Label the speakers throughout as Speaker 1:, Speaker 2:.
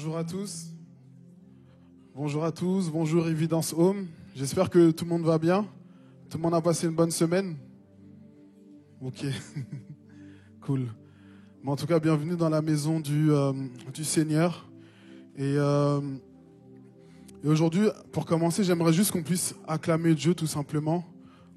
Speaker 1: Bonjour à tous. Bonjour à tous. Bonjour Evidence Home. J'espère que tout le monde va bien. Tout le monde a passé une bonne semaine. Ok. Cool. Mais en tout cas, bienvenue dans la maison du Seigneur. Et aujourd'hui, pour commencer, j'aimerais juste qu'on puisse acclamer Dieu tout simplement.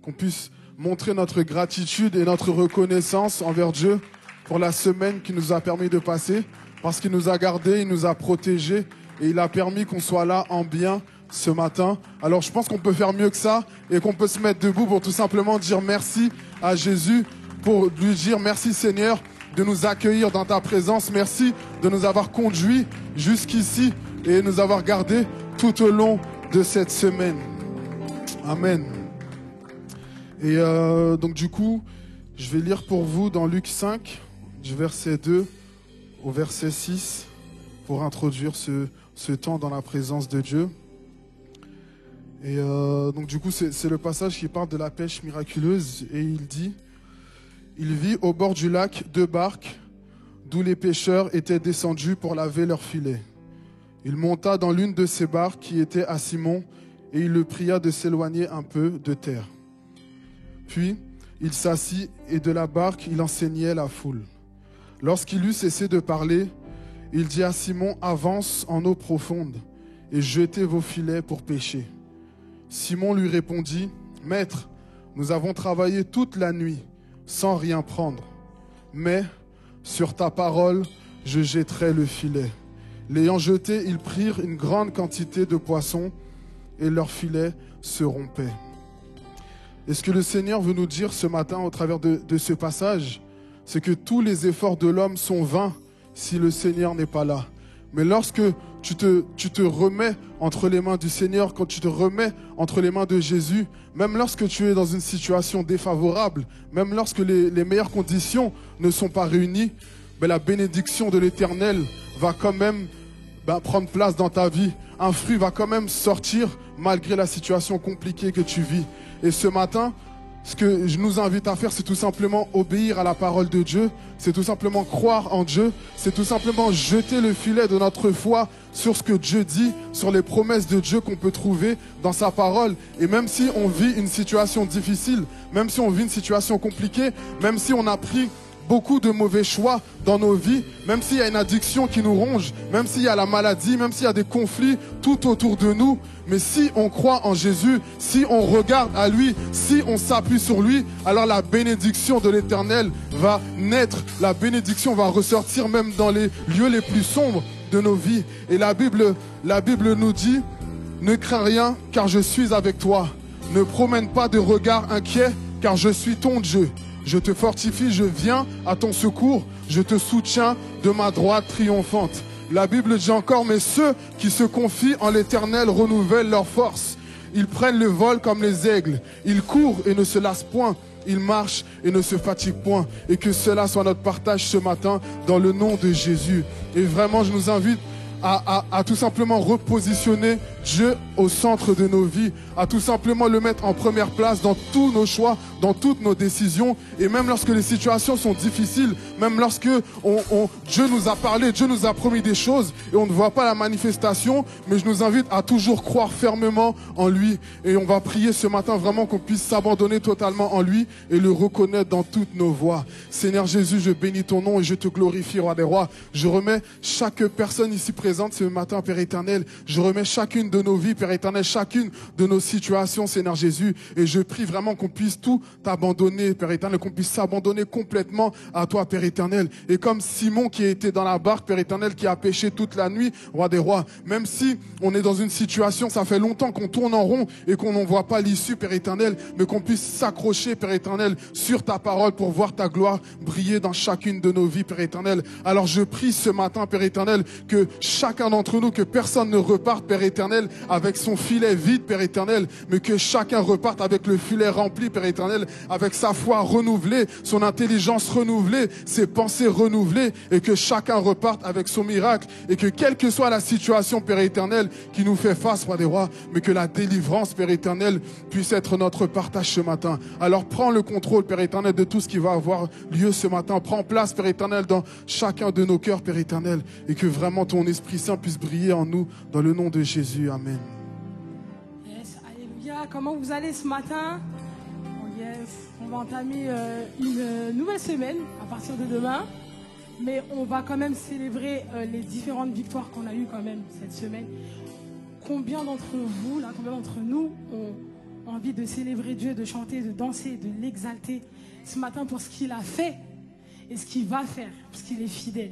Speaker 1: Qu'on puisse montrer notre gratitude et notre reconnaissance envers Dieu pour la semaine qu'il nous a permis de passer. Parce qu'il nous a gardés, il nous a protégés et il a permis qu'on soit là en bien ce matin. Alors je pense qu'on peut faire mieux que ça et qu'on peut se mettre debout pour tout simplement dire merci à Jésus, pour lui dire merci Seigneur de nous accueillir dans ta présence. Merci de nous avoir conduits jusqu'ici et nous avoir gardés tout au long de cette semaine. Amen. Et donc du coup, je vais lire pour vous dans Luc 5, du verset 2 au verset 6, pour introduire ce temps dans la présence de Dieu. Et donc du coup, c'est le passage qui parle de la pêche miraculeuse. Et il dit, il vit au bord du lac 2 barques, d'où les pêcheurs étaient descendus pour laver leurs filets. Il monta dans l'une de ces barques qui était à Simon, et il le pria de s'éloigner un peu de terre. Puis, il s'assit, et de la barque, il enseignait la foule. Lorsqu'il eut cessé de parler, il dit à Simon, « Avance en eau profonde et jetez vos filets pour pêcher. » Simon lui répondit, « Maître, nous avons travaillé toute la nuit sans rien prendre. Mais sur ta parole, je jetterai le filet. » L'ayant jeté, ils prirent une grande quantité de poissons et leur filet se rompait. Et ce que le Seigneur veut nous dire ce matin au travers de ce passage, c'est que tous les efforts de l'homme sont vains si le Seigneur n'est pas là. Mais lorsque tu te remets entre les mains du Seigneur, quand tu te remets entre les mains de Jésus, même lorsque tu es dans une situation défavorable, même lorsque les meilleures conditions ne sont pas réunies, la bénédiction de l'Éternel va quand même prendre place dans ta vie. Un fruit va quand même sortir malgré la situation compliquée que tu vis. Et ce matin, ce que je nous invite à faire, c'est tout simplement obéir à la parole de Dieu, c'est tout simplement croire en Dieu, c'est tout simplement jeter le filet de notre foi sur ce que Dieu dit, sur les promesses de Dieu qu'on peut trouver dans sa parole. Et même si on vit une situation difficile, même si on vit une situation compliquée, même si on a pris beaucoup de mauvais choix dans nos vies, même s'il y a une addiction qui nous ronge, même s'il y a la maladie, même s'il y a des conflits tout autour de nous, mais si on croit en Jésus, si on regarde à lui, si on s'appuie sur lui, alors la bénédiction de l'Éternel va naître, la bénédiction va ressortir même dans les lieux les plus sombres de nos vies. Et la Bible nous dit, ne crains rien car je suis avec toi, ne promène pas de regard inquiet car je suis ton Dieu. Je te fortifie, je viens à ton secours, je te soutiens de ma droite triomphante. La Bible dit encore, mais ceux qui se confient en l'Éternel renouvellent leur force. Ils prennent le vol comme les aigles, ils courent et ne se lassent point, ils marchent et ne se fatiguent point. Et que cela soit notre partage ce matin dans le nom de Jésus. Et vraiment, je nous invite à tout simplement repositionner Dieu au centre de nos vies, à tout simplement le mettre en première place dans tous nos choix, dans toutes nos décisions. Et même lorsque les situations sont difficiles, même lorsque Dieu nous a parlé, Dieu nous a promis des choses et on ne voit pas la manifestation, mais je nous invite à toujours croire fermement en lui. Et on va prier ce matin vraiment qu'on puisse s'abandonner totalement en lui et le reconnaître dans toutes nos voies. Seigneur Jésus, je bénis ton nom et je te glorifie, roi des rois. Je remets chaque personne ici présente ce matin, Père éternel. Je remets chacune de nos vies, Père éternel, chacune de nos situations, Seigneur Jésus. Et je prie vraiment qu'on puisse tout t'abandonner, Père éternel, qu'on puisse s'abandonner complètement à toi, Père éternel. Et comme Simon qui était dans la barque, Père éternel, qui a pêché toute la nuit, roi des rois, même si on est dans une situation, ça fait longtemps qu'on tourne en rond et qu'on n'en voit pas l'issue, Père éternel, mais qu'on puisse s'accrocher, Père éternel, sur ta parole pour voir ta gloire briller dans chacune de nos vies, Père éternel. Alors je prie ce matin, Père éternel, que chacun d'entre nous, que personne ne reparte, Père éternel, éternel, avec son filet vide, Père éternel, mais que chacun reparte avec le filet rempli, Père éternel, avec sa foi renouvelée, son intelligence renouvelée, ses pensées renouvelées, et que chacun reparte avec son miracle, et que quelle que soit la situation, Père éternel, qui nous fait face, Roi des rois, mais que la délivrance, Père éternel, puisse être notre partage ce matin. Alors prends le contrôle, Père éternel, de tout ce qui va avoir lieu ce matin. Prends place, Père éternel, dans chacun de nos cœurs, Père éternel, et que vraiment ton Esprit Saint puisse briller en nous, dans le nom de Jésus. Amen.
Speaker 2: Yes, alléluia. Comment vous allez ce matin? Oh yes, on va entamer une nouvelle semaine à partir de demain, mais on va quand même célébrer les différentes victoires qu'on a eues quand même cette semaine. Combien d'entre vous, là, combien d'entre nous ont envie de célébrer Dieu, de chanter, de danser, de l'exalter ce matin pour ce qu'il a fait et ce qu'il va faire, parce qu'il est fidèle.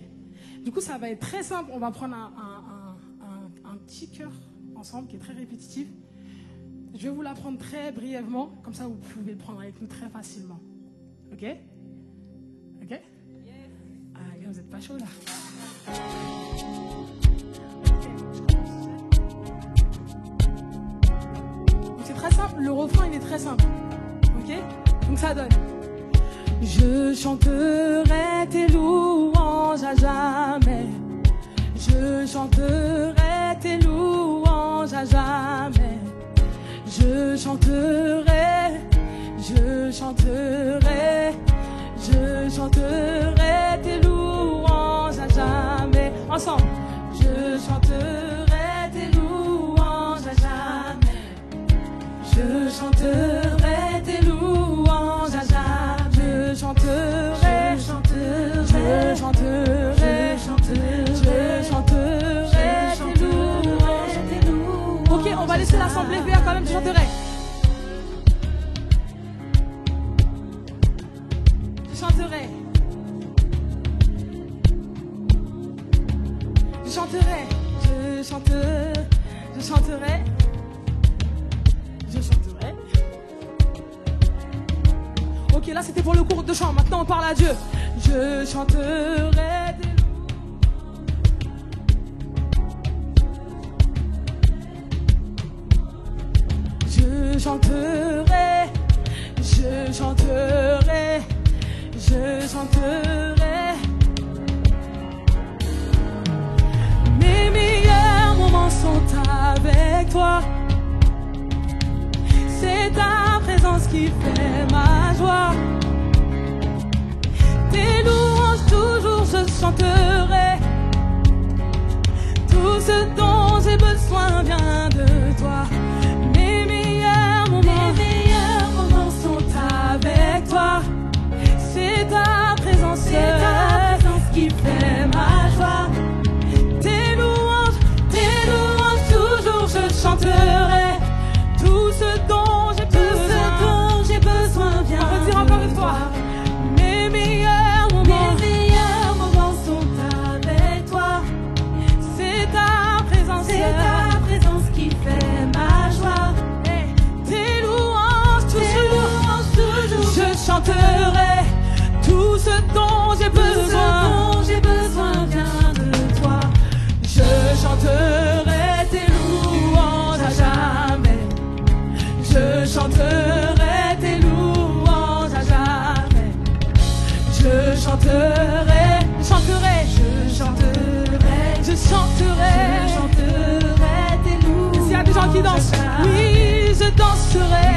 Speaker 2: Du coup, ça va être très simple. On va prendre un petit cœur ensemble qui est très répétitif. Je vais vous l'apprendre très brièvement, comme ça vous pouvez le prendre avec nous très facilement. Ok? Ok? Yes. Ah, vous n'êtes pas chaud là. C'est très simple, le refrain il est très simple. Ok? Donc ça donne. Je chanterai tes louanges à jamais. Je chanterai tes louanges à jamais. Je chanterai, je chanterai, je chanterai tes louanges à jamais. Ensemble. Je chanterai tes louanges à jamais. Je chanterai tes louanges à jamais. Je chanterai, je chanterai, je chanterai, je chanterai tes louanges. Ok, on va laisser l'assemblée faire quand même, je chanterai. Je chanterai. Je chanterai, je chanterai, je chanterai. Je chanterai. Ok, là c'était pour le cours de chant. Maintenant on parle à Dieu. Je chanterai des louanges. Je chanterai, je chanterai, je chanterai. Mes meilleurs moments sont avec toi. C'est ta présence qui fait ma joie. Tes louanges toujours je chanterai. Tout ce dont j'ai besoin vient de toi. Mes meilleurs moments sont avec toi. C'est ta présence qui fait ma joie. Tes louanges toujours je chanterai. Tout ce dont j'ai besoin vient. On redire encore une fois. Mes meilleurs moments sont avec toi. C'est ta présence qui fait ma joie. Tes louanges toujours je chanterai. Tout ce dont j'ai besoin vient de toi. Je chanterai tes louanges à jamais. Je chanterai tes louanges à jamais. Je chanterai, tes louanges. S'il y a des gens qui dansent, oui, je danserai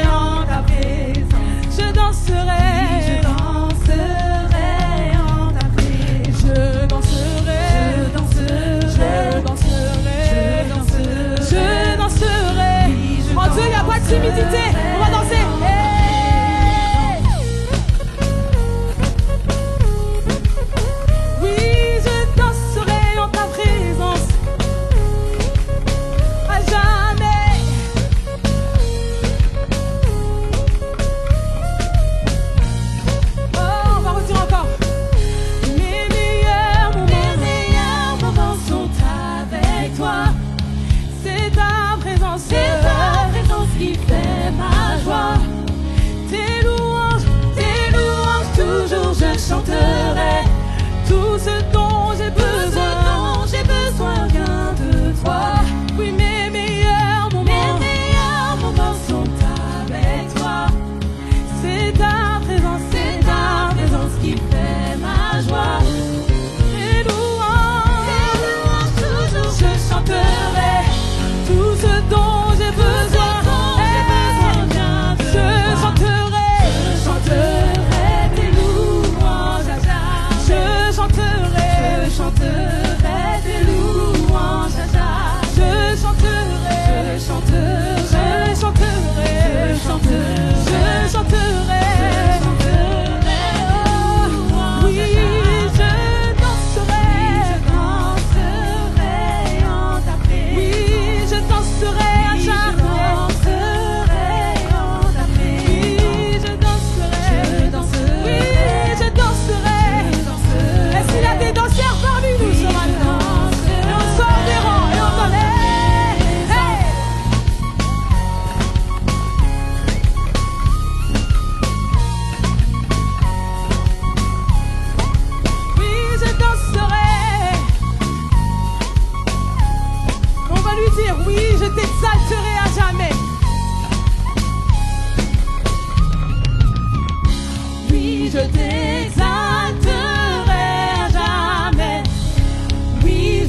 Speaker 2: en ta présence. Je danserai en ta présence. Je danserai. En Dieu, il n'y a pas de timidité. On va danser. Oui, je danserai en ta présence. À jamais. Oh, on va redire encore. Mes meilleurs moments sont avec toi. C'est ta présence qui fait ma joie. Tes louanges toujours je chanterai. Tout ce dont j'ai besoin vient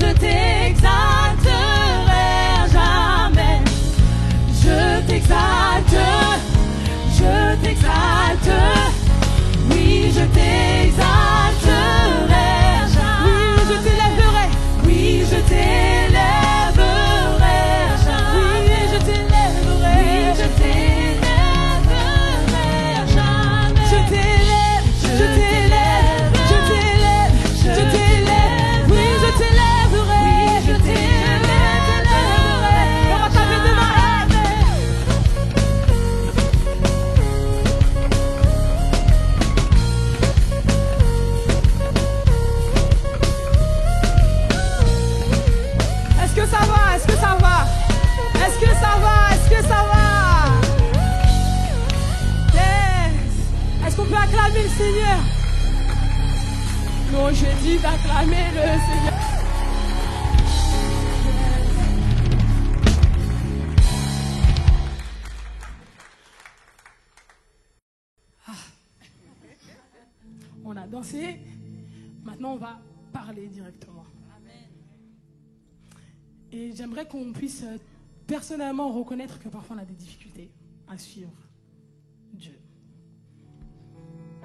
Speaker 2: je t'exalterai jamais. Je t'exalte, je t'exalte. Oui, je t'exalterai jamais. Oui, je t'élèverai. Oui, je t'élèverai jamais. Oui, je t'élèverai. Oui, je t'élèverai jamais. Je t'élève, je t'élève, je t'élève, je t'élève. Oui, je t'élèverai. Oui, je t'élèverai. On va taper demain. Est-ce que ça va? Est-ce que ça va? Est-ce que ça va? Est-ce que ça va? Yes. Est-ce qu'on peut acclamer le Seigneur? Non, j'ai dit d'acclamer le Seigneur. On a dansé. Maintenant, on va parler directement. Et j'aimerais qu'on puisse personnellement reconnaître que parfois on a des difficultés à suivre Dieu.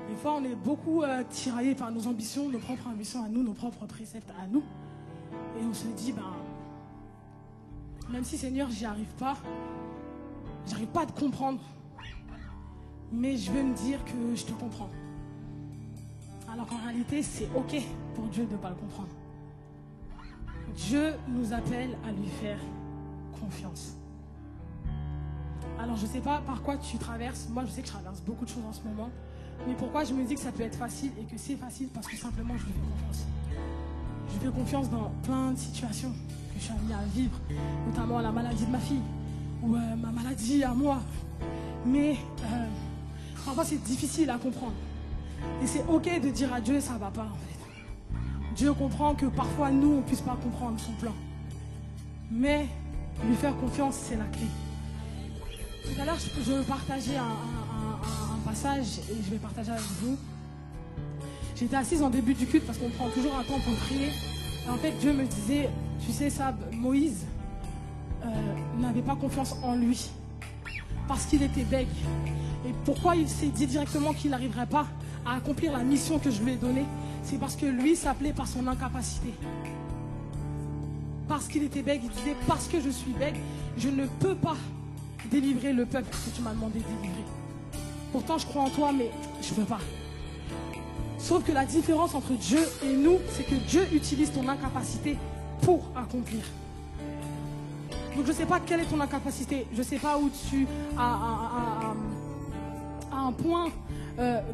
Speaker 2: Des fois, on est beaucoup tiraillé par nos ambitions, nos propres ambitions à nous, nos propres préceptes à nous. Et on se dit, même si Seigneur, j'y arrive pas, j'arrive pas à te comprendre, mais je vais me dire que je te comprends. Alors qu'en réalité, c'est ok pour Dieu de ne pas le comprendre. Dieu nous appelle à lui faire confiance. Alors je ne sais pas par quoi tu traverses. Moi je sais que je traverse beaucoup de choses en ce moment. Mais pourquoi je me dis que ça peut être facile et que c'est facile? Parce que simplement je lui fais confiance. Je lui fais confiance dans plein de situations que je suis amenée à vivre. Notamment la maladie de ma fille. Ou ma maladie à moi. Mais parfois c'est difficile à comprendre. Et c'est ok de dire à Dieu ça ne va pas en fait. Dieu comprend que parfois nous, on ne puisse pas comprendre son plan. Mais lui faire confiance, c'est la clé. Tout à l'heure, je partageais un passage et je vais partager avec vous. J'étais assise en début du culte parce qu'on prend toujours un temps pour prier. Et en fait, Dieu me disait, tu sais ça, Moïse n'avait pas confiance en lui parce qu'il était bègue. Et pourquoi il s'est dit directement qu'il n'arriverait pas à accomplir la mission que je lui ai donnée? C'est parce que lui s'appelait par son incapacité. Parce qu'il était bègue, il disait, parce que je suis bègue, je ne peux pas délivrer le peuple que tu m'as demandé de délivrer. Pourtant, je crois en toi, mais je ne peux pas. Sauf que la différence entre Dieu et nous, c'est que Dieu utilise ton incapacité pour accomplir. Donc, je ne sais pas quelle est ton incapacité. Je ne sais pas où tu as un point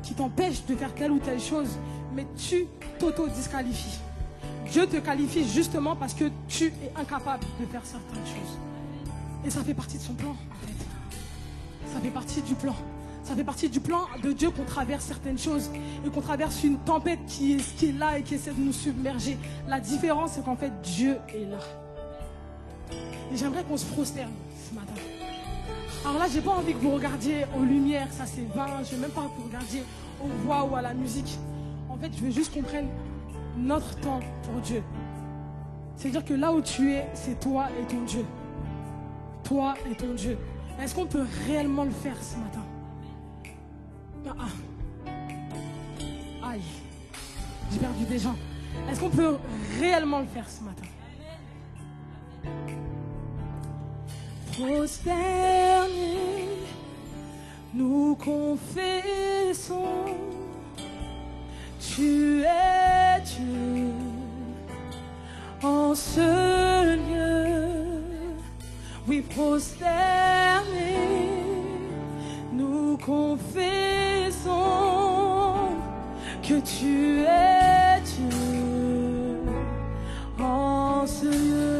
Speaker 2: qui t'empêche de faire telle ou telle chose. Mais tu t'auto-disqualifies. Dieu te qualifie justement parce que tu es incapable de faire certaines choses. Et ça fait partie de son plan, en fait. Ça fait partie du plan. Ça fait partie du plan de Dieu qu'on traverse certaines choses et qu'on traverse une tempête qui est là et qui essaie de nous submerger. La différence, c'est qu'en fait, Dieu est là. Et j'aimerais qu'on se prosterne ce matin. Alors là, j'ai pas envie que vous regardiez aux lumières, ça c'est vain. Je veux même pas que vous regardiez aux voix ou à la musique. En fait, je veux juste qu'on prenne notre temps pour Dieu. C'est-à-dire que là où tu es, c'est toi et ton Dieu. Toi et ton Dieu. Est-ce qu'on peut réellement le faire ce matin? Aïe. J'ai perdu des gens. Est-ce qu'on peut réellement le faire ce matin? Prosternés, nous confessons, tu es Dieu en ce lieu. Oui, prosternés, nous confessons que tu es Dieu en ce lieu.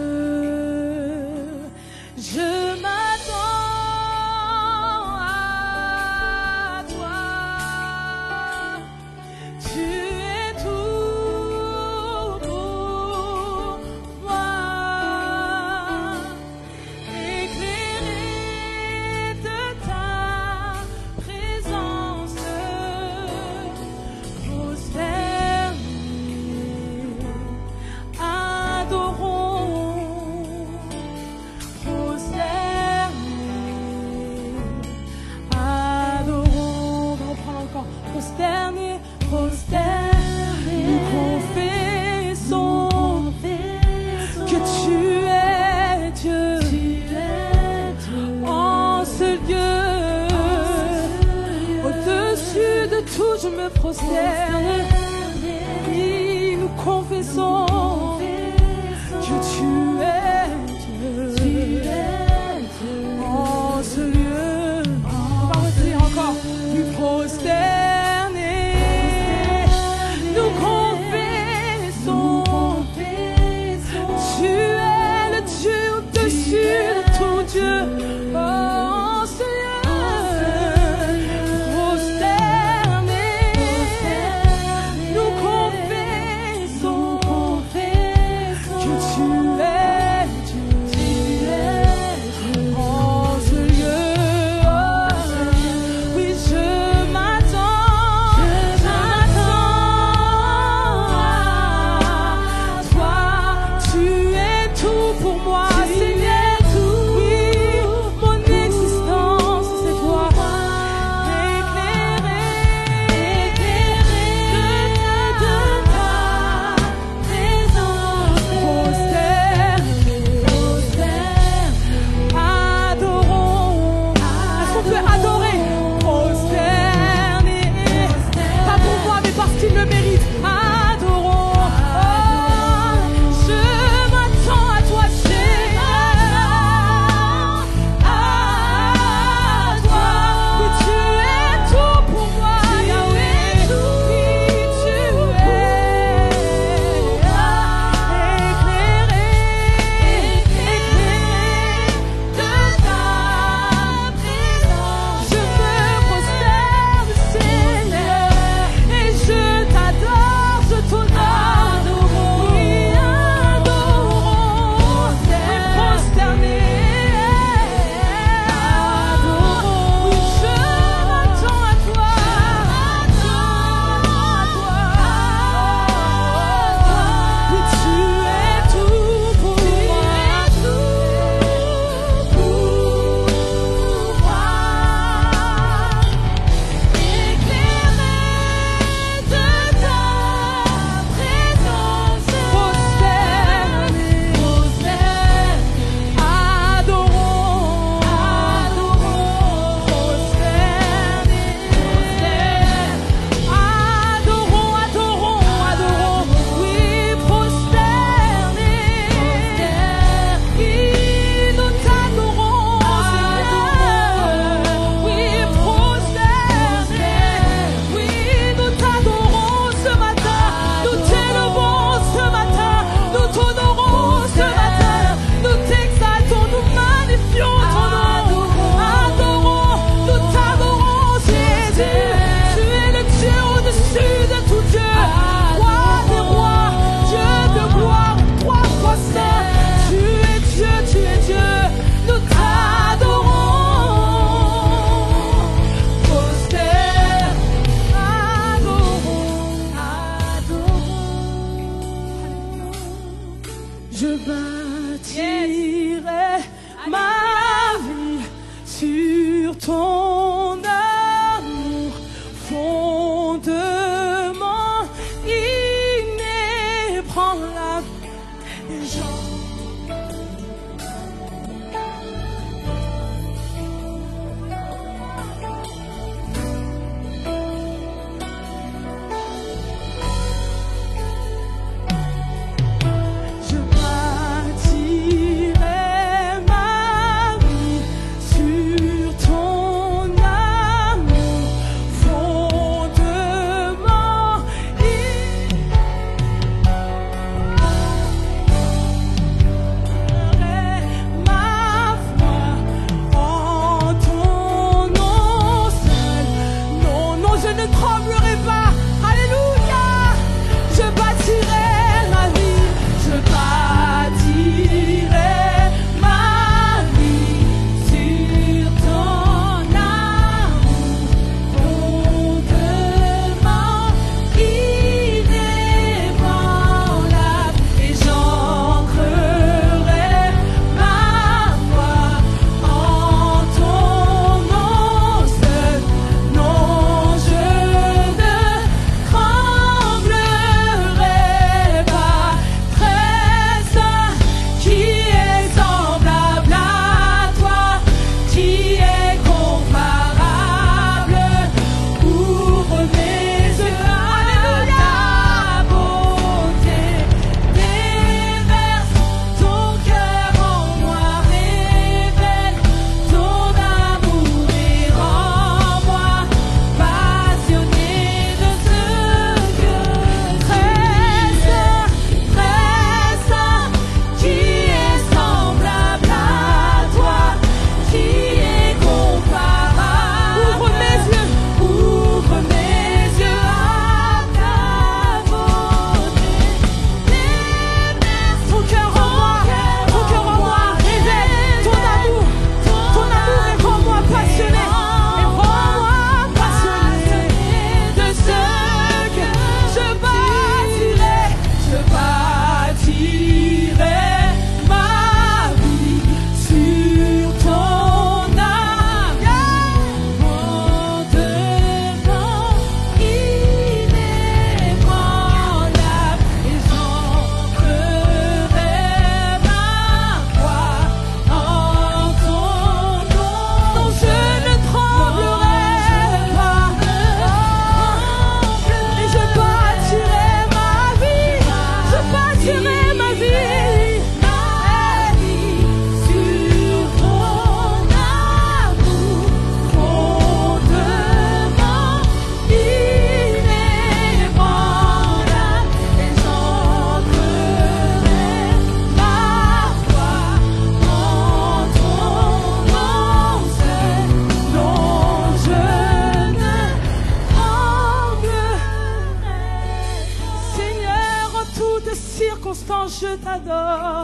Speaker 2: Je m'attends à toi, tu es tout pour moi, éclairé de ta présence, prosterné, adorons. je me prosterne et nous confessons que tu es Dieu. En ce lieu, on va redire encore, nous prosterner, nous confessons, tu es le Dieu au-dessus de tout Dieu. En ce lieu, prosterner, nous confessons que tu es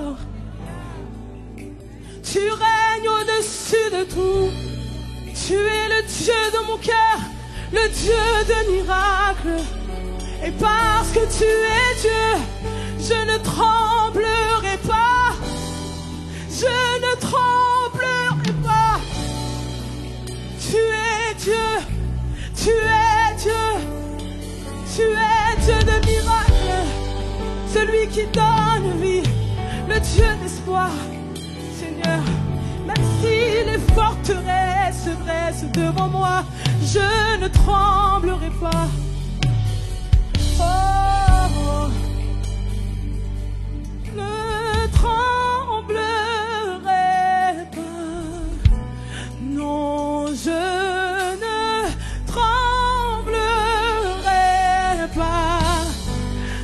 Speaker 2: fort. Tu règnes au-dessus de tout. Tu es le Dieu de mon cœur, le Dieu de miracles. Et parce que tu es Dieu, je ne tremblerai pas. Je ne tremblerai pas. Tu es Dieu, tu es Dieu, tu es Dieu de miracles, celui qui donne vie, le Dieu d'espoir. Seigneur, même si les forteresses dressent devant moi, je ne tremblerai pas. Oh, ne tremblerai pas. Non, je ne tremblerai pas.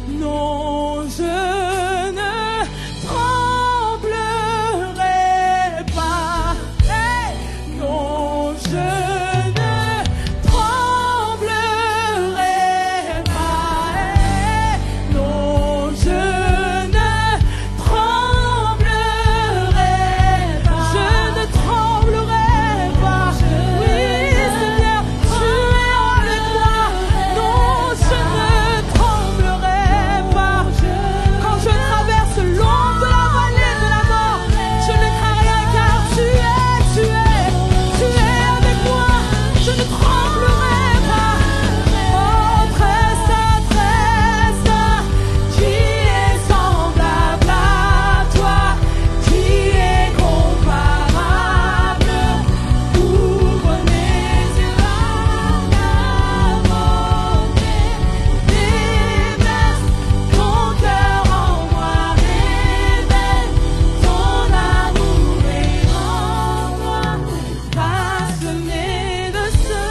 Speaker 2: Non, je ne tremblerai pas. Hey! Non, je ne tremblerai pas. Hey! Non, je ne tremblerai pas. Je ne tremblerai pas. Oui, Seigneur, tu es avec moi. Non, je ne tremblerai pas. Quand je traverse l'ombre de la vallée de la mort, je ne crains rien car tu es avec moi. Je ne tremblerai pas. Oh, très saint, qui est semblable à toi, qui est comparable. Ouvre mes yeux à ta bonté, déverse ton cœur en moi, révèle ton amour et rends-moi passionné de ce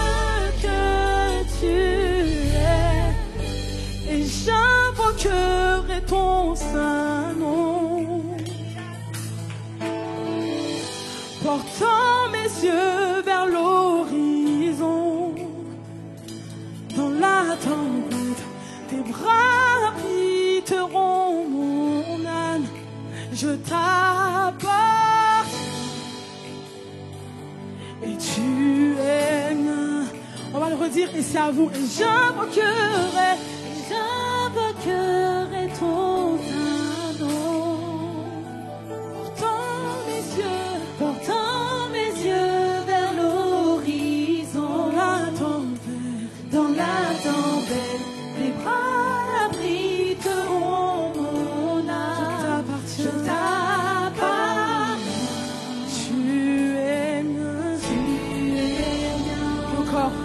Speaker 2: que tu es, et j'invoquerai ton saint nom, portant mes yeux vers l'horizon. Dans la tempête, tes bras abriteront mon âme. Je t'apporte et tu es mien. On va le redire et c'est à vous. Et j'invoquerai ton saint nom. Portant mes yeux vers l'horizon. Dans la tempête, tes bras abriteront mon âme. Je t'appartiens. Tu es mien. Encore.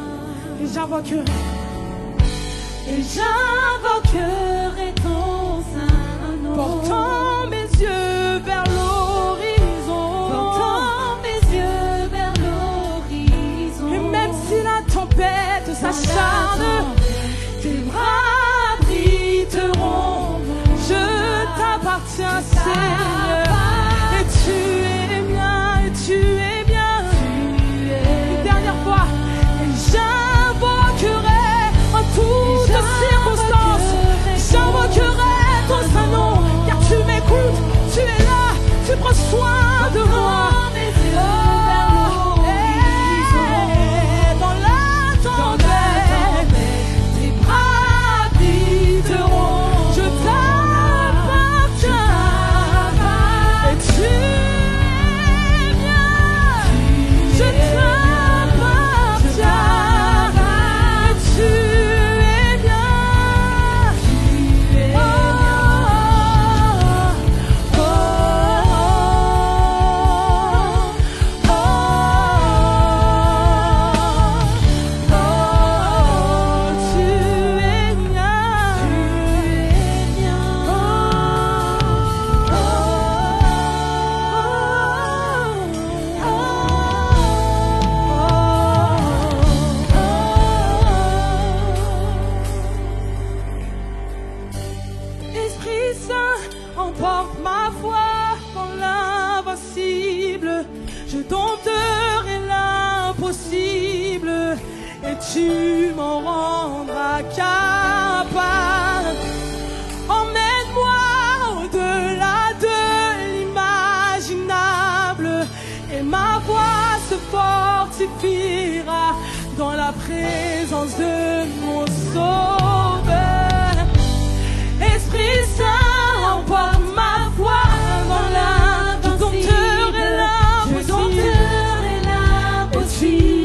Speaker 2: Et j'invoquerai ton saint nom. Portant mes yeux vers l'horizon. Et même si la tempête s'acharne, tes bras abriteront. Je t'appartiens, Seigneur. Et tu es mien, et tu es bien. Une dernière fois. Et j'invoquerai en toutes circonstances. J'invoquerai ton saint nom. Car tu m'écoutes, tu es là, tu prends soin de moi. Dans la tempête, tes bras abriteront. Je t'appartiens. Et tu es bien. Je t'appartiens. Et tu es bien. Esprit Saint, emporte ma foi dans l'invincible. Je dompterai l'impossible et tu m'en rendras capable. Emmène-moi au-delà de fortifiera dans la présence de mon Sauveur. Esprit Saint, emporte ma foi dans l'invincible. Je dompterai l'impossible.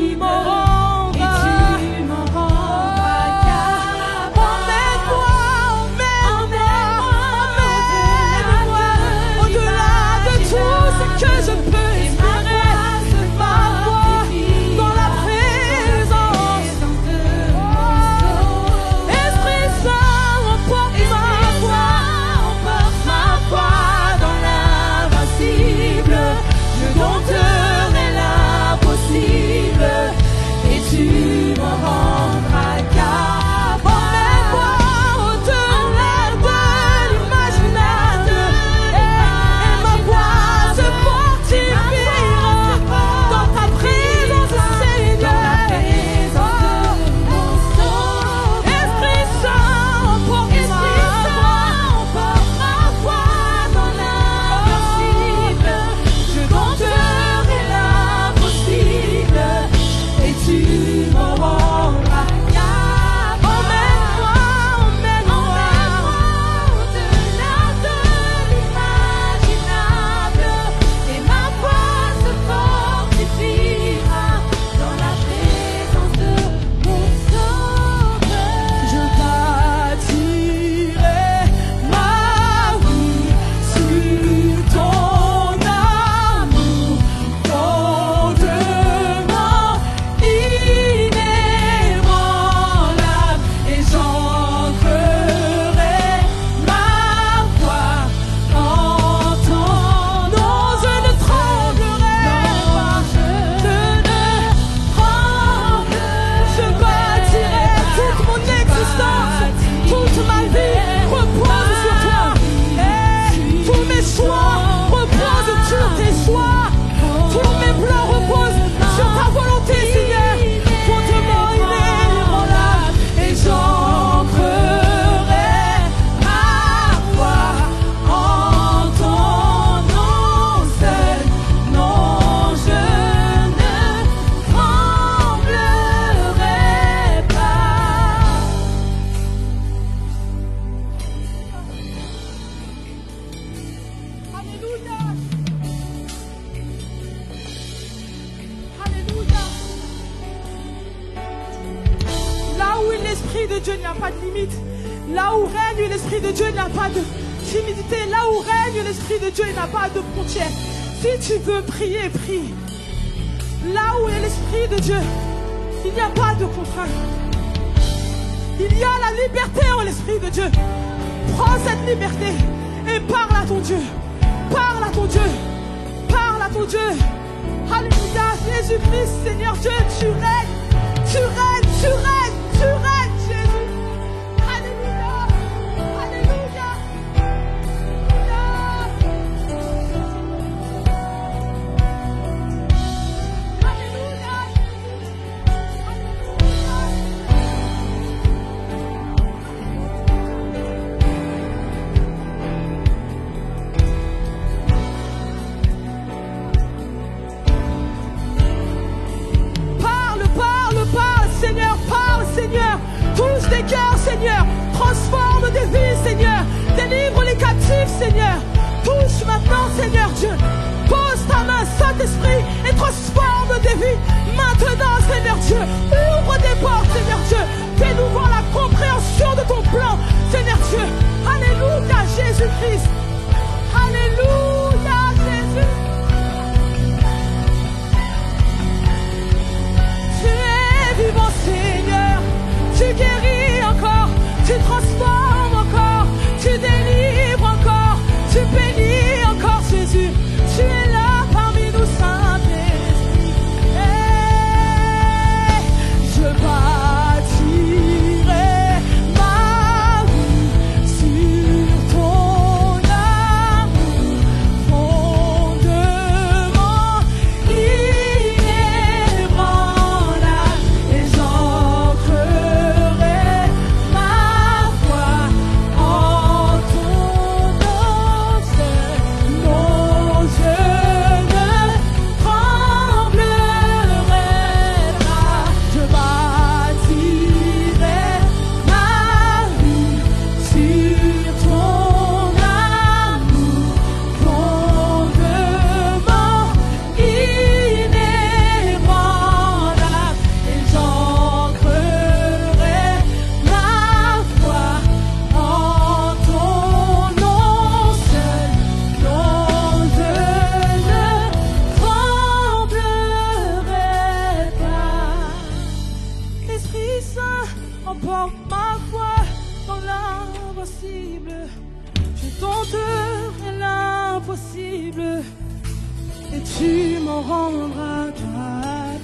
Speaker 2: m'en rendre à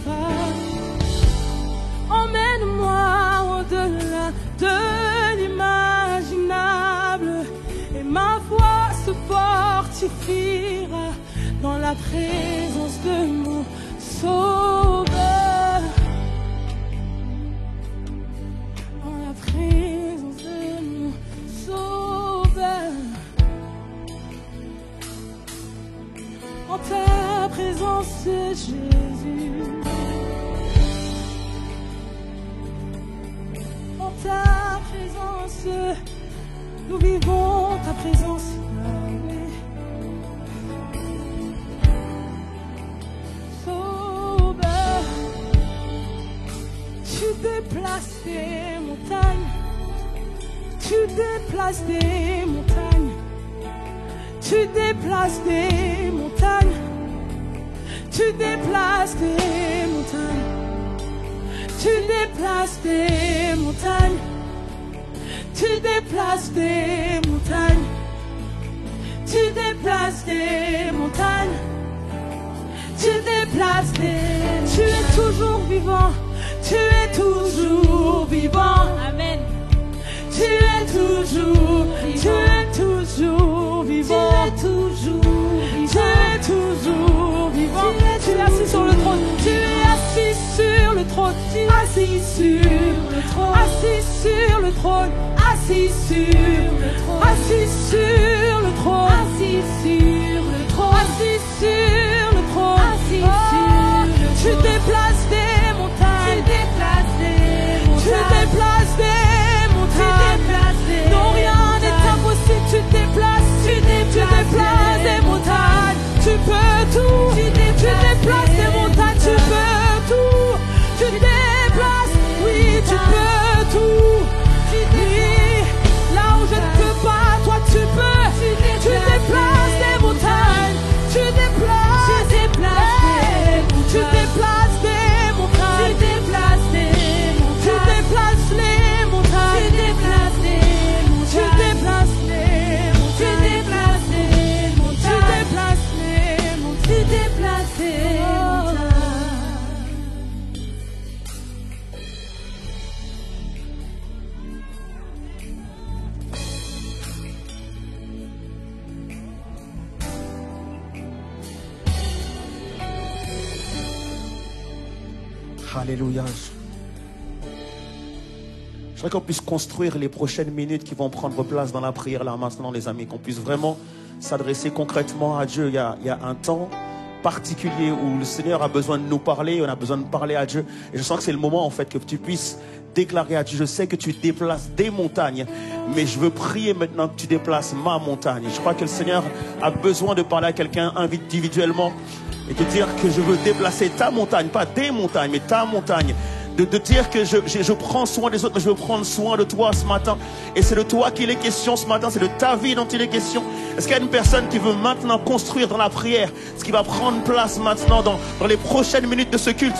Speaker 2: toi. Emmène-moi au-delà de l'imaginable et ma foi se fortifiera dans la présence de mon Sauveur. Dans la présence de mon Sauveur. En ta présence, Jésus. En ta présence, nous vivons ta présence. Sauveur, tu déplaces des montagnes. Tu déplaces des montagnes. Tu déplaces des montagnes. Tu déplaces des montagnes. Tu déplaces des montagnes. Tu déplaces des montagnes. Tu déplaces des montagnes. Tu déplaces des... Tu es toujours vivant. Tu es toujours vivant. Amen. Tu es toujours vivant. Tu es toujours vivant. Tu es toujours vivant. Tu es toujours vivant. Tu es assis sur le trône. Tu es assis sur le trône. Tu es assis sur le trône. Assis sur le trône. Assis sur le trône. Assis sur le trône. Assis sur le trône. Assis sur le trône. Assis sur le trône. Tu déplaces des montagnes. Tu déplaces des montagnes. Tu déplaces des montagnes. Non, rien n'est impossible. Tu déplaces. Tu déplaces des montagnes. Tu peux tout. Tu déplaces des montagnes. Tu peux tout. Tu déplaces. Oui, tu peux tout. Oui, là où je ne peux pas, toi tu peux. Tu déplaces des montagnes. Tu déplaces. Tu déplaces des montagnes. Tu déplaces des montagnes. Tu déplaces les montagnes. Tu déplaces des montagnes. Tu déplaces les montagnes. Tu déplaces les montagnes. Tu déplaces les montagnes. Tu déplaces les montagnes.
Speaker 3: Alléluia. Je voudrais qu'on puisse construire les prochaines minutes qui vont prendre place dans la prière là maintenant, les amis. Qu'on puisse vraiment s'adresser concrètement à Dieu. Il y a un temps particulier où le Seigneur a besoin de nous parler. On a besoin de parler à Dieu. Et je sens que c'est le moment en fait que tu puisses déclarer à Dieu. Je sais que tu déplaces des montagnes, mais je veux prier maintenant que tu déplaces ma montagne. Je crois que le Seigneur a besoin de parler à quelqu'un individuellement et de dire que je veux déplacer ta montagne, pas des montagnes, mais ta montagne. De dire que je prends soin des autres, mais je veux prendre soin de toi ce matin. Et c'est de toi qu'il est question ce matin, c'est de ta vie dont il est question. Est-ce qu'il y a une personne qui veut maintenant construire dans la prière ce qui va prendre place maintenant dans les prochaines minutes de ce culte?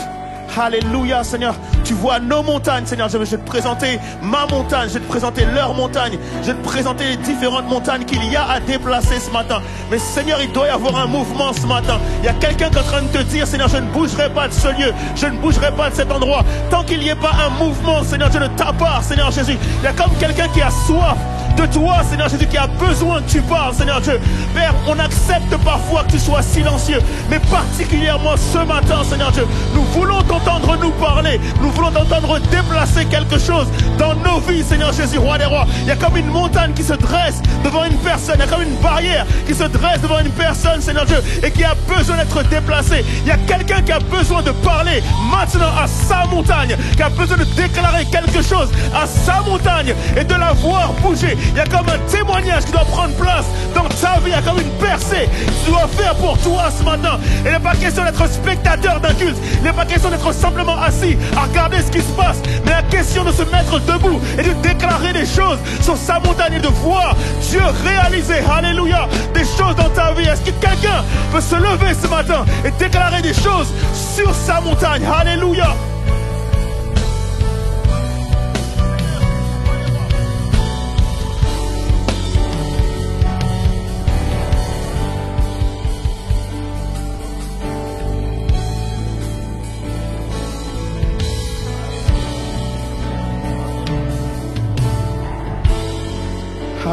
Speaker 3: Alléluia, Seigneur. Tu vois nos montagnes, Seigneur. Je vais te présenter ma montagne. Je vais te présenter leur montagne. Je vais te présenter les différentes montagnes qu'il y a à déplacer ce matin. Mais Seigneur, il doit y avoir un mouvement ce matin. Il y a quelqu'un qui est en train de te dire, Seigneur, je ne bougerai pas de ce lieu. Je ne bougerai pas de cet endroit. Tant qu'il n'y ait pas un mouvement, Seigneur, Dieu, de ta part, Seigneur Jésus. Il y a comme quelqu'un qui a soif de toi, Seigneur Jésus, qui a besoin que tu parles, Seigneur Dieu. Père, on accepte parfois que tu sois silencieux, mais particulièrement ce matin, Seigneur Dieu, nous voulons t'entendre nous parler, nous voulons t'entendre déplacer quelque chose dans nos vies, Seigneur Jésus, roi des rois. Il y a comme une montagne qui se dresse devant une personne, il y a comme une barrière qui se dresse devant une personne, Seigneur Dieu, et qui a besoin d'être déplacée. Il y a quelqu'un qui a besoin de parler maintenant à sa montagne, qui a besoin de déclarer quelque chose à sa montagne et de la voir bouger. Il y a comme un témoignage qui doit prendre place dans ta vie. Il y a comme une percée que tu dois faire pour toi ce matin. Il n'est pas question d'être spectateur d'un culte. Il n'est pas question d'être simplement assis à regarder ce qui se passe. Mais la question de se mettre debout et de déclarer des choses sur sa montagne et de voir Dieu réaliser, alléluia, des choses dans ta vie. Est-ce que quelqu'un peut se lever ce matin et déclarer des choses sur sa montagne? Alléluia.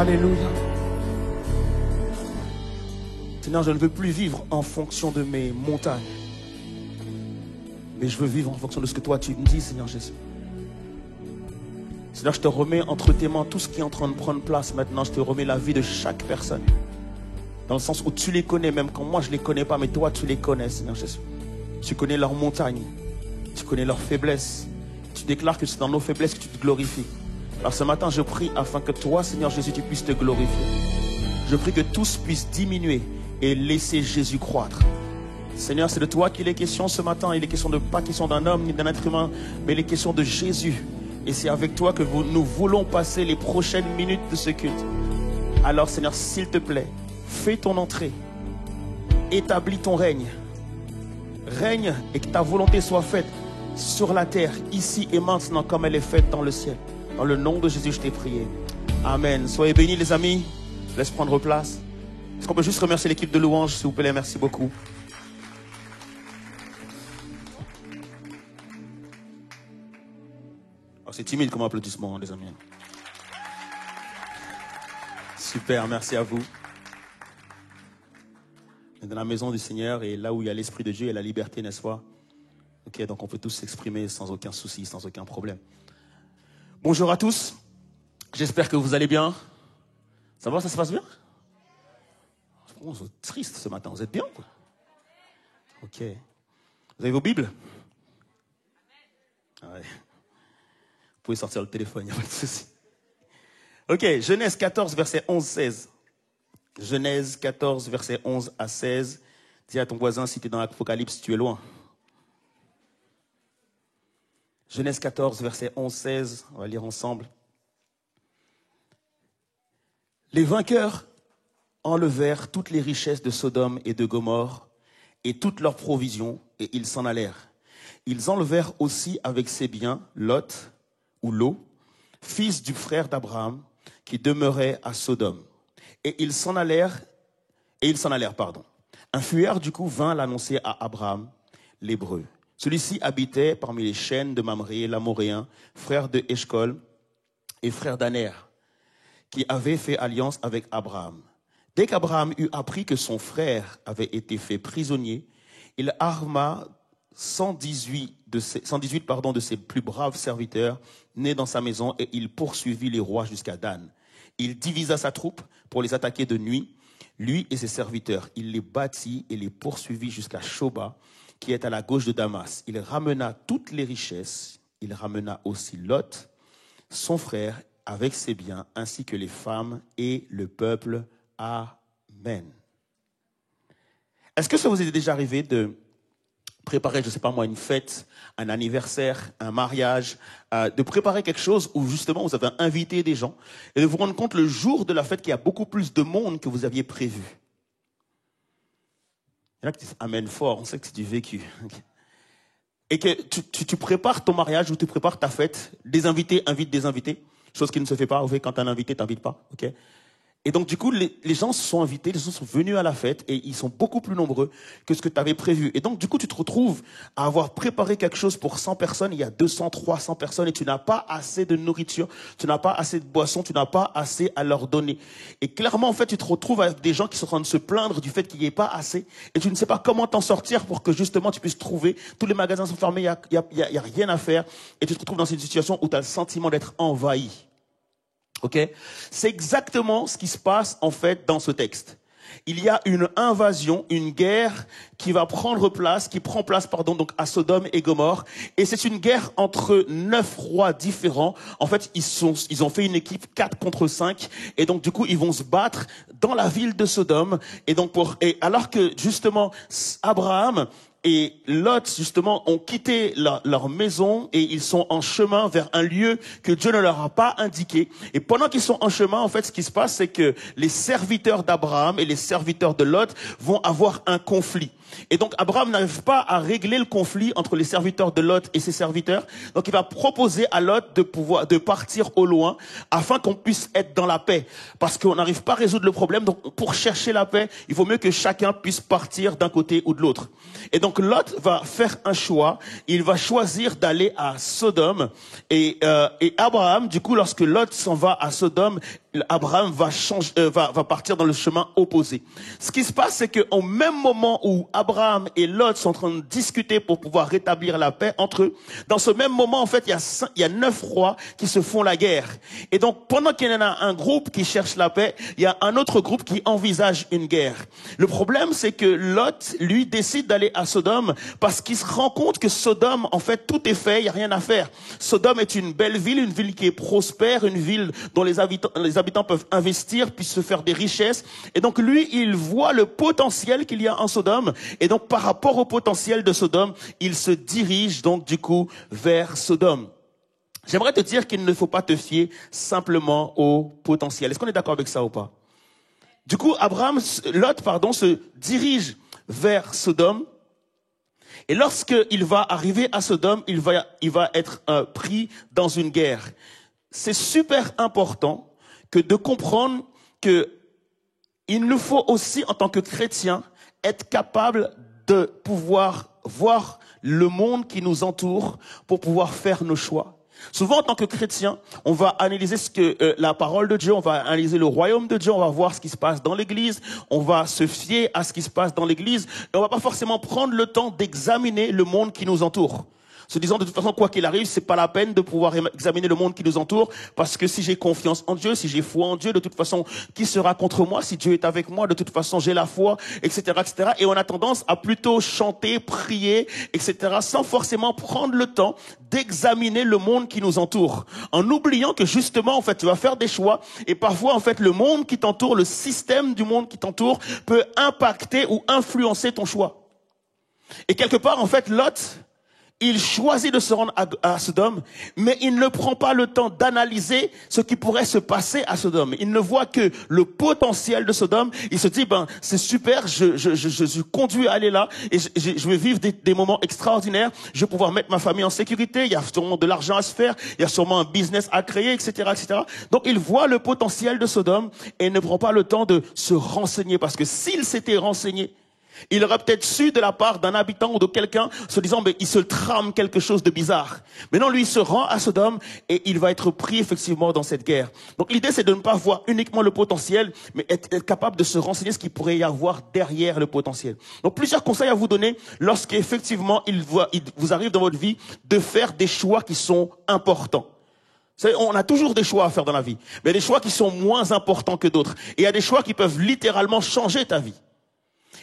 Speaker 3: Alléluia. Seigneur, je ne veux plus vivre en fonction de mes montagnes, mais je veux vivre en fonction de ce que toi tu me dis, Seigneur Jésus. Seigneur, je te remets entre tes mains tout ce qui est en train de prendre place maintenant. Je te remets la vie de chaque personne. Dans le sens où tu les connais, même quand moi je ne les connais pas, mais toi tu les connais, Seigneur Jésus. Tu connais leurs montagnes, tu connais leurs faiblesses. Tu déclares que c'est dans nos faiblesses que tu te glorifies. Alors ce matin, je prie afin que toi, Seigneur Jésus, tu puisses te glorifier. Je prie que tous puissent diminuer et laisser Jésus croître. Seigneur, c'est de toi qu'il est question ce matin. Il est question de pas question d'un homme ni d'un être humain, mais il est question de Jésus. Et c'est avec toi que nous voulons passer les prochaines minutes de ce culte. Alors Seigneur, s'il te plaît, fais ton entrée. Établis ton règne. Règne et que ta volonté soit faite sur la terre, ici et maintenant, comme elle est faite dans le ciel. Dans le nom de Jésus, je t'ai prié. Amen. Soyez bénis les amis. Je laisse prendre place. Est-ce qu'on peut juste remercier l'équipe de louange, s'il vous plaît? Merci beaucoup. Oh, c'est timide comme applaudissement, les amis. Super, merci à vous. Dans la maison du Seigneur et là où il y a l'Esprit de Dieu et la liberté, n'est-ce pas? Ok, donc on peut tous s'exprimer sans aucun souci, sans aucun problème. Bonjour à tous. J'espère que vous allez bien. Ça va, ça se passe bien? Vous êtes triste ce matin, vous êtes bien, quoi? Ok. Vous avez vos Bibles? Ouais. Vous pouvez sortir le téléphone, il n'y a pas de souci. Ok, Genèse 14, verset 11-16. Genèse 14, verset 11 à 16. Dis à ton voisin, si tu es dans l'Apocalypse, tu es loin. Genèse 14, verset 11-16. On va lire ensemble. Les vainqueurs enlevèrent toutes les richesses de Sodome et de Gomorrhe et toutes leurs provisions, et ils s'en allèrent. Ils enlevèrent aussi avec ses biens Lot, ou Lot, fils du frère d'Abraham, qui demeurait à Sodome. Et ils s'en allèrent, pardon. Un fuyard du coup vint l'annoncer à Abraham, l'Hébreu. Celui-ci habitait parmi les chaînes de Mamré, l'Amoréen, frère de Eshcol et frère d'Aner, qui avait fait alliance avec Abraham. Dès qu'Abraham eut appris que son frère avait été fait prisonnier, il arma 118 de ses plus braves serviteurs nés dans sa maison et il poursuivit les rois jusqu'à Dan. Il divisa sa troupe pour les attaquer de nuit, lui et ses serviteurs. Il les battit et les poursuivit jusqu'à Shoba, qui est à la gauche de Damas. Il ramena toutes les richesses. Il ramena aussi Lot, son frère, avec ses biens, ainsi que les femmes et le peuple. Amen. Est-ce que ça vous est déjà arrivé de préparer, je ne sais pas moi, une fête, un anniversaire, un mariage, de préparer quelque chose où justement vous avez invité des gens et de vous rendre compte le jour de la fête qu'il y a beaucoup plus de monde que vous aviez prévu? Il y en a qui disent amen fort, on sait que c'est du vécu. Et que tu prépares ton mariage ou tu prépares ta fête, des invités invitent des invités, chose qui ne se fait pas, quand un invité t'invite pas, ok? Et donc, du coup, les gens se sont invités, les gens sont venus à la fête et ils sont beaucoup plus nombreux que ce que tu avais prévu. Et donc, du coup, tu te retrouves à avoir préparé quelque chose pour 100 personnes, il y a 200, 300 personnes et tu n'as pas assez de nourriture, tu n'as pas assez de boissons, tu n'as pas assez à leur donner. Et clairement, en fait, tu te retrouves avec des gens qui sont en train de se plaindre du fait qu'il n'y ait pas assez et tu ne sais pas comment t'en sortir pour que justement tu puisses trouver. Tous les magasins sont fermés, il y a rien à faire et tu te retrouves dans une situation où tu as le sentiment d'être envahi. Ok, c'est exactement ce qui se passe en fait dans ce texte. Il y a une invasion, une guerre qui prend place, donc à Sodome et Gomorrhe. Et c'est une guerre entre 9 rois différents. En fait, ils ont fait une équipe 4 contre 5. Et donc, du coup, ils vont se battre dans la ville de Sodome. Et donc, alors que, justement, Abraham et Lot, justement, ont quitté leur maison et ils sont en chemin vers un lieu que Dieu ne leur a pas indiqué. Et pendant qu'ils sont en chemin, en fait, ce qui se passe, c'est que les serviteurs d'Abraham et les serviteurs de Lot vont avoir un conflit. Et donc, Abraham n'arrive pas à régler le conflit entre les serviteurs de Lot et ses serviteurs. Donc, il va proposer à Lot de partir au loin afin qu'on puisse être dans la paix. Parce qu'on n'arrive pas à résoudre le problème. Donc, pour chercher la paix, il vaut mieux que chacun puisse partir d'un côté ou de l'autre. Et donc, Lot va faire un choix. Il va choisir d'aller à Sodome. Et Abraham, du coup, lorsque Lot s'en va à Sodome, Abraham va partir dans le chemin opposé. Ce qui se passe, c'est qu'au même moment où Abraham et Lot sont en train de discuter pour pouvoir rétablir la paix entre eux, dans ce même moment, en fait, il y a 9 rois qui se font la guerre. Et donc, pendant qu'il y en a un groupe qui cherche la paix, il y a un autre groupe qui envisage une guerre. Le problème, c'est que Lot, lui, décide d'aller à Sodome parce qu'il se rend compte que Sodome, en fait, tout est fait, il n'y a rien à faire. Sodome est une belle ville, une ville qui est prospère, une ville dont les habitants peuvent investir, puis se faire des richesses. Et donc lui, il voit le potentiel qu'il y a en Sodome. Et donc par rapport au potentiel de Sodome, il se dirige donc du coup vers Sodome. J'aimerais te dire qu'il ne faut pas te fier simplement au potentiel. Est-ce qu'on est d'accord avec ça ou pas? Du coup, Lot se dirige vers Sodome. Et lorsqu'il va arriver à Sodome, il va être pris dans une guerre. C'est super important que de comprendre que il nous faut aussi, en tant que chrétiens, être capable de pouvoir voir le monde qui nous entoure pour pouvoir faire nos choix. Souvent, en tant que chrétien, on va analyser la parole de Dieu, on va analyser le royaume de Dieu, on va voir ce qui se passe dans l'église, on va se fier à ce qui se passe dans l'église, et on va pas forcément prendre le temps d'examiner le monde qui nous entoure. Se disant de toute façon, quoi qu'il arrive, c'est pas la peine de pouvoir examiner le monde qui nous entoure, parce que si j'ai confiance en Dieu, si j'ai foi en Dieu, de toute façon, qui sera contre moi? Si Dieu est avec moi, de toute façon, j'ai la foi, etc., etc. Et on a tendance à plutôt chanter, prier, etc., sans forcément prendre le temps d'examiner le monde qui nous entoure, en oubliant que justement, en fait, tu vas faire des choix, et parfois, en fait, le monde qui t'entoure, le système du monde qui t'entoure, peut impacter ou influencer ton choix. Et quelque part, en fait, Lot, il choisit de se rendre à Sodome, mais il ne prend pas le temps d'analyser ce qui pourrait se passer à Sodome. Il ne voit que le potentiel de Sodome. Il se dit, c'est super, je suis conduit à aller là, et je vais vivre des moments extraordinaires. Je vais pouvoir mettre ma famille en sécurité. Il y a sûrement de l'argent à se faire. Il y a sûrement un business à créer, etc., etc. Donc, il voit le potentiel de Sodome et ne prend pas le temps de se renseigner, parce que s'il s'était renseigné, il aurait peut-être su de la part d'un habitant ou de quelqu'un se disant, mais il se trame quelque chose de bizarre. Mais non, lui, il se rend à Sodome et il va être pris effectivement dans cette guerre. Donc l'idée, c'est de ne pas voir uniquement le potentiel, mais être capable de se renseigner ce qu'il pourrait y avoir derrière le potentiel. Donc plusieurs conseils à vous donner lorsqu'effectivement il vous arrive dans votre vie de faire des choix qui sont importants. On a toujours des choix à faire dans la vie, mais il y a des choix qui sont moins importants que d'autres. Et il y a des choix qui peuvent littéralement changer ta vie.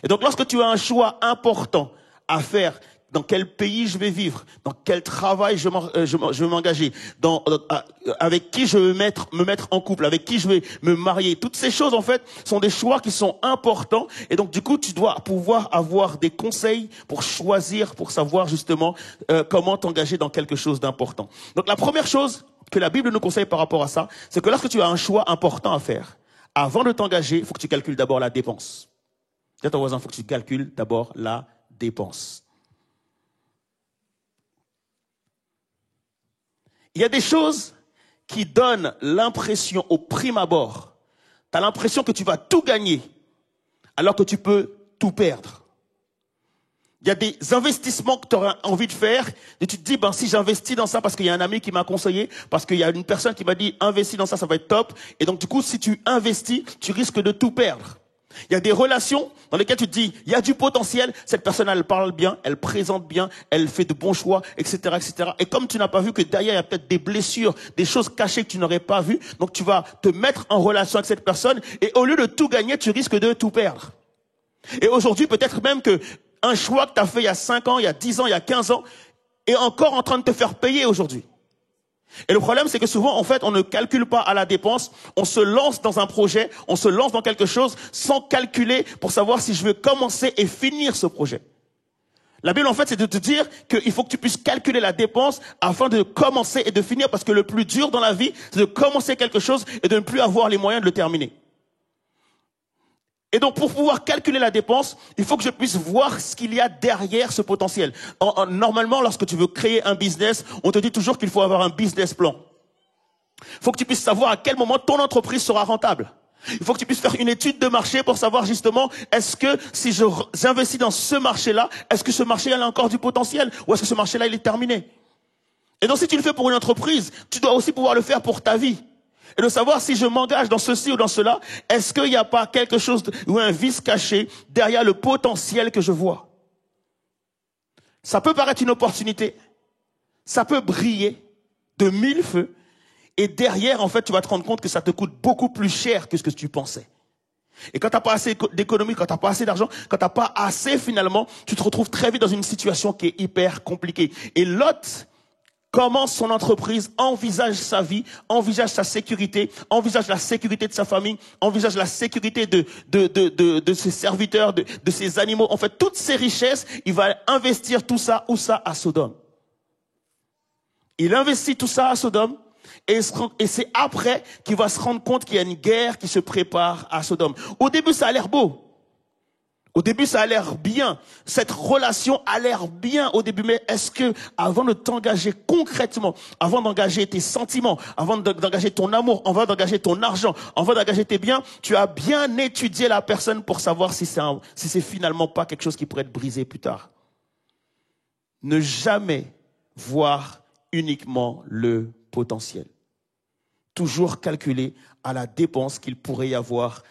Speaker 3: Et donc, lorsque tu as un choix important à faire, dans quel pays je vais vivre, dans quel travail je vais m'engager, avec qui je vais me mettre en couple, avec qui je vais me marier, toutes ces choses, en fait, sont des choix qui sont importants. Et donc, du coup, tu dois pouvoir avoir des conseils pour choisir, pour savoir justement comment t'engager dans quelque chose d'important. Donc, la première chose que la Bible nous conseille par rapport à ça, c'est que lorsque tu as un choix important à faire, avant de t'engager, il faut que tu calcules d'abord la dépense. Dis à ton voisin, il faut que tu calcules d'abord la dépense. Il y a des choses qui donnent l'impression au prime abord. Tu as l'impression que tu vas tout gagner, alors que tu peux tout perdre. Il y a des investissements que tu auras envie de faire, et tu te dis, si j'investis dans ça, parce qu'il y a un ami qui m'a conseillé, parce qu'il y a une personne qui m'a dit, investis dans ça, ça va être top. Et donc, du coup, si tu investis, tu risques de tout perdre. Il y a des relations dans lesquelles tu te dis, il y a du potentiel, cette personne, elle parle bien, elle présente bien, elle fait de bons choix, etc., etc. Et comme tu n'as pas vu que derrière, il y a peut-être des blessures, des choses cachées que tu n'aurais pas vues, donc tu vas te mettre en relation avec cette personne, et au lieu de tout gagner, tu risques de tout perdre. Et aujourd'hui, peut-être même que un choix que tu as fait il y a 5 ans, il y a 10 ans, il y a 15 ans, est encore en train de te faire payer aujourd'hui. Et le problème, c'est que souvent, en fait, on ne calcule pas à la dépense. On se lance dans un projet, on se lance dans quelque chose sans calculer pour savoir si je veux commencer et finir ce projet. La Bible, en fait, c'est de te dire qu'il faut que tu puisses calculer la dépense afin de commencer et de finir, parce que le plus dur dans la vie, c'est de commencer quelque chose et de ne plus avoir les moyens de le terminer. Et donc, pour pouvoir calculer la dépense, il faut que je puisse voir ce qu'il y a derrière ce potentiel. Normalement, lorsque tu veux créer un business, on te dit toujours qu'il faut avoir un business plan. Il faut que tu puisses savoir à quel moment ton entreprise sera rentable. Il faut que tu puisses faire une étude de marché pour savoir justement, est-ce que si j'investis dans ce marché-là, est-ce que ce marché-là a encore du potentiel, ou est-ce que ce marché-là, il est terminé? Et donc, si tu le fais pour une entreprise, tu dois aussi pouvoir le faire pour ta vie. Et de savoir si je m'engage dans ceci ou dans cela, est-ce qu'il n'y a pas quelque chose ou un vice caché derrière le potentiel que je vois? Ça peut paraître une opportunité, ça peut briller de mille feux, et derrière, en fait, tu vas te rendre compte que ça te coûte beaucoup plus cher que ce que tu pensais. Et quand tu n'as pas assez d'économie, quand tu n'as pas assez d'argent, quand tu n'as pas assez finalement, tu te retrouves très vite dans une situation qui est hyper compliquée. Et Lot commence son entreprise, envisage sa vie, envisage sa sécurité, envisage la sécurité de sa famille, envisage la sécurité de ses serviteurs, de ses animaux. En fait, toutes ses richesses, il va investir tout ça, où ça? À Sodome. Il investit tout ça à Sodome. Et c'est après qu'il va se rendre compte qu'il y a une guerre qui se prépare à Sodome. Au début, ça a l'air beau. Au début, ça a l'air bien. Cette relation a l'air bien au début. Mais est-ce que, avant de t'engager concrètement, avant d'engager tes sentiments, avant d'engager ton amour, avant d'engager ton argent, avant d'engager tes biens, tu as bien étudié la personne pour savoir si c'est finalement pas quelque chose qui pourrait être brisé plus tard? Ne jamais voir uniquement le potentiel. Toujours calculer à la dépense qu'il pourrait y avoir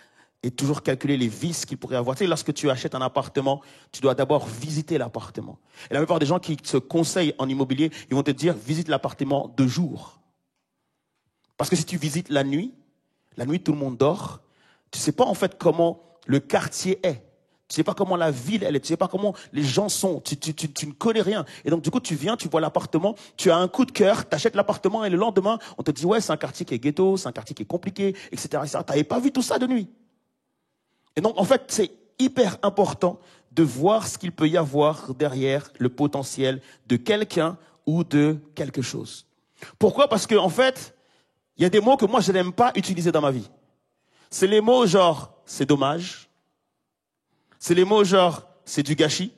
Speaker 3: et toujours calculer les vices qu'il pourrait y avoir. Tu sais, lorsque tu achètes un appartement, tu dois d'abord visiter l'appartement. Et la plupart des gens qui se conseillent en immobilier, ils vont te dire visite l'appartement de jour. Parce que si tu visites la nuit tout le monde dort, tu ne sais pas en fait comment le quartier est. Tu ne sais pas comment la ville elle est, tu ne sais pas comment les gens sont, tu ne connais rien. Et donc du coup tu viens, tu vois l'appartement, tu as un coup de cœur, tu achètes l'appartement et le lendemain on te dit ouais c'est un quartier qui est ghetto, c'est un quartier qui est compliqué, etc. Tu n'avais pas vu tout ça de nuit. Et donc en fait c'est hyper important de voir ce qu'il peut y avoir derrière le potentiel de quelqu'un ou de quelque chose. Pourquoi? Parce que en fait il y a des mots que moi je n'aime pas utiliser dans ma vie. C'est les mots genre c'est dommage. C'est les mots genre, c'est du gâchis,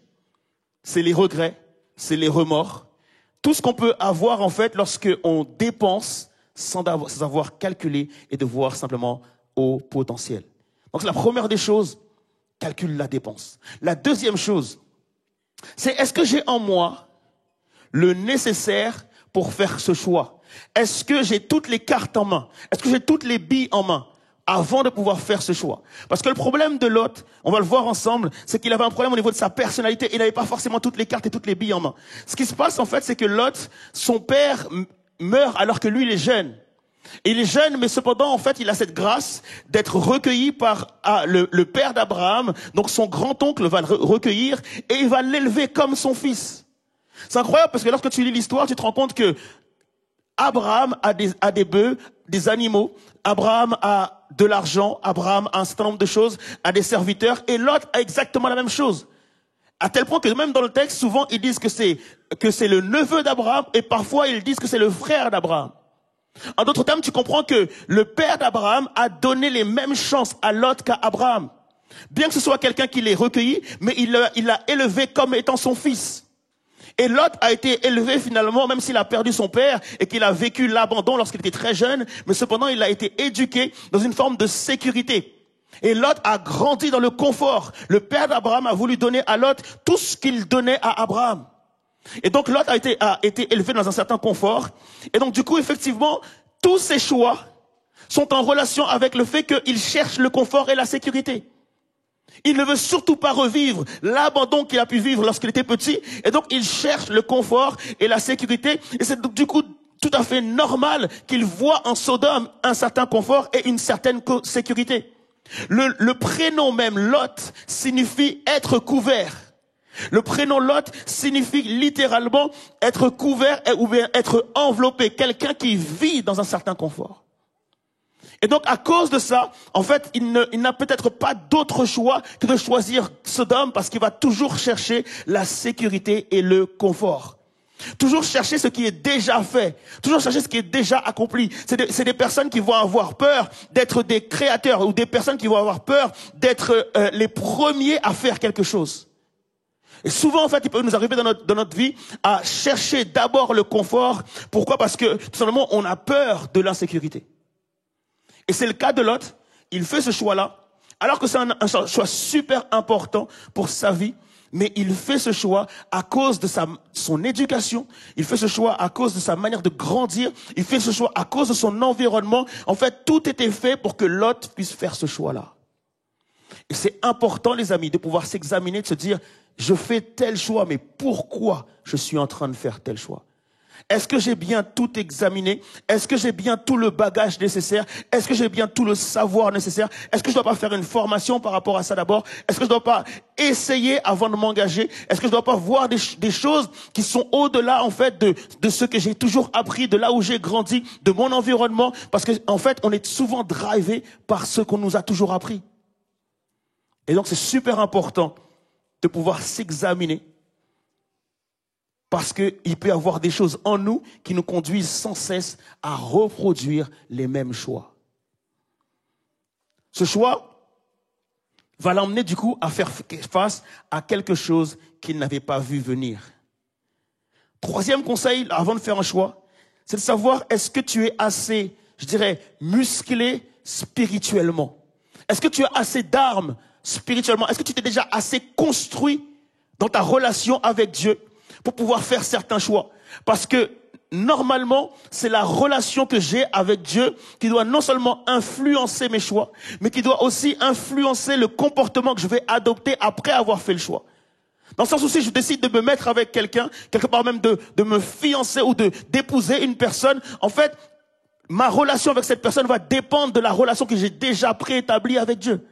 Speaker 3: c'est les regrets, c'est les remords. Tout ce qu'on peut avoir en fait lorsqu'on dépense sans avoir calculé et de voir simplement au potentiel. Donc la première des choses, calcule la dépense. La deuxième chose, c'est est-ce que j'ai en moi le nécessaire pour faire ce choix? Est-ce que j'ai toutes les cartes en main? Est-ce que j'ai toutes les billes en main avant de pouvoir faire ce choix? Parce que le problème de Lot, on va le voir ensemble, c'est qu'il avait un problème au niveau de sa personnalité. Il n'avait pas forcément toutes les cartes et toutes les billes en main. Ce qui se passe en fait, c'est que Lot, son père meurt alors que lui il est jeune. Et il est jeune, mais cependant, en fait, il a cette grâce d'être recueilli par le père d'Abraham. Donc son grand-oncle va le recueillir et il va l'élever comme son fils. C'est incroyable parce que lorsque tu lis l'histoire, tu te rends compte que Abraham a des bœufs, des animaux. Abraham a de l'argent. Abraham a un certain nombre de choses, a des serviteurs. Et Lot a exactement la même chose. À tel point que même dans le texte, souvent, ils disent que c'est le neveu d'Abraham et parfois ils disent que c'est le frère d'Abraham. En d'autres termes, tu comprends que le père d'Abraham a donné les mêmes chances à Lot qu'à Abraham. Bien que ce soit quelqu'un qui l'ait recueilli, mais il l'a élevé comme étant son fils. Et Lot a été élevé finalement, même s'il a perdu son père et qu'il a vécu l'abandon lorsqu'il était très jeune, mais cependant il a été éduqué dans une forme de sécurité. Et Lot a grandi dans le confort. Le père d'Abraham a voulu donner à Lot tout ce qu'il donnait à Abraham. Et donc Lot a été élevé dans un certain confort. Et donc du coup, effectivement, tous ses choix sont en relation avec le fait qu'il cherche le confort et la sécurité. Il ne veut surtout pas revivre l'abandon qu'il a pu vivre lorsqu'il était petit. Et donc, il cherche le confort et la sécurité. Et c'est du coup tout à fait normal qu'il voit en Sodome un certain confort et une certaine sécurité. Le prénom même Lot signifie être couvert. Le prénom Lot signifie littéralement être couvert ou bien être enveloppé. Quelqu'un qui vit dans un certain confort. Et donc, à cause de ça, en fait, il n'a peut-être pas d'autre choix que de choisir Sodome parce qu'il va toujours chercher la sécurité et le confort. Toujours chercher ce qui est déjà fait. Toujours chercher ce qui est déjà accompli. C'est des personnes qui vont avoir peur d'être des créateurs ou des personnes qui vont avoir peur d'être les premiers à faire quelque chose. Et souvent, en fait, il peut nous arriver dans notre vie à chercher d'abord le confort. Pourquoi? Parce que, tout simplement, on a peur de l'insécurité. Et c'est le cas de Lot. Il fait ce choix-là, alors que c'est un choix super important pour sa vie. Mais il fait ce choix à cause de son éducation. Il fait ce choix à cause de sa manière de grandir. Il fait ce choix à cause de son environnement. En fait, tout était fait pour que Lot puisse faire ce choix-là. Et c'est important, les amis, de pouvoir s'examiner, de se dire, je fais tel choix, mais pourquoi je suis en train de faire tel choix? Est-ce que j'ai bien tout examiné? Est-ce que j'ai bien tout le bagage nécessaire? Est-ce que j'ai bien tout le savoir nécessaire? Est-ce que je dois pas faire une formation par rapport à ça d'abord? Est-ce que je dois pas essayer avant de m'engager? Est-ce que je dois pas voir des choses qui sont au-delà, en fait, de ce que j'ai toujours appris, de là où j'ai grandi, de mon environnement? Parce que, en fait, on est souvent drivé par ce qu'on nous a toujours appris. Et donc, c'est super important de pouvoir s'examiner. Parce qu'il peut y avoir des choses en nous qui nous conduisent sans cesse à reproduire les mêmes choix. Ce choix va l'emmener du coup à faire face à quelque chose qu'il n'avait pas vu venir. Troisième conseil, avant de faire un choix, c'est de savoir est-ce que tu es assez, je dirais, musclé spirituellement. Est-ce que tu as assez d'armes spirituellement? Est-ce que tu t'es déjà assez construit dans ta relation avec Dieu pour pouvoir faire certains choix? Parce que normalement, c'est la relation que j'ai avec Dieu qui doit non seulement influencer mes choix, mais qui doit aussi influencer le comportement que je vais adopter après avoir fait le choix. Dans le sens où si je décide de me mettre avec quelqu'un, quelque part même de me fiancer ou d'épouser une personne, en fait, ma relation avec cette personne va dépendre de la relation que j'ai déjà préétablie avec Dieu.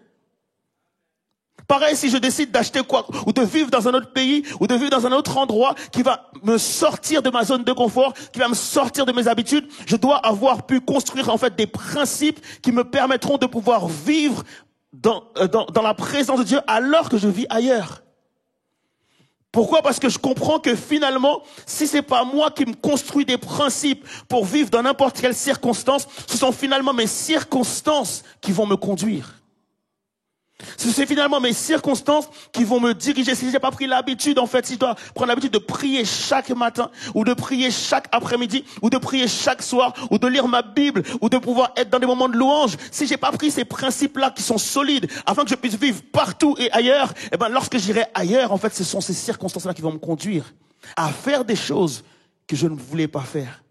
Speaker 3: Pareil, si je décide d'acheter quoi, ou de vivre dans un autre pays, ou de vivre dans un autre endroit qui va me sortir de ma zone de confort, qui va me sortir de mes habitudes, je dois avoir pu construire en fait des principes qui me permettront de pouvoir vivre dans la présence de Dieu alors que je vis ailleurs. Pourquoi? Parce que je comprends que finalement, si c'est pas moi qui me construis des principes pour vivre dans n'importe quelle circonstance, ce sont finalement mes circonstances qui vont me conduire. C'est finalement mes circonstances qui vont me diriger. Si j'ai pas pris l'habitude, en fait, si je dois prendre l'habitude de prier chaque matin, ou de prier chaque après-midi, ou de prier chaque soir, ou de lire ma Bible, ou de pouvoir être dans des moments de louange, si j'ai pas pris ces principes-là qui sont solides, afin que je puisse vivre partout et ailleurs, eh ben, lorsque j'irai ailleurs, en fait, ce sont ces circonstances-là qui vont me conduire à faire des choses que je ne voulais pas faire.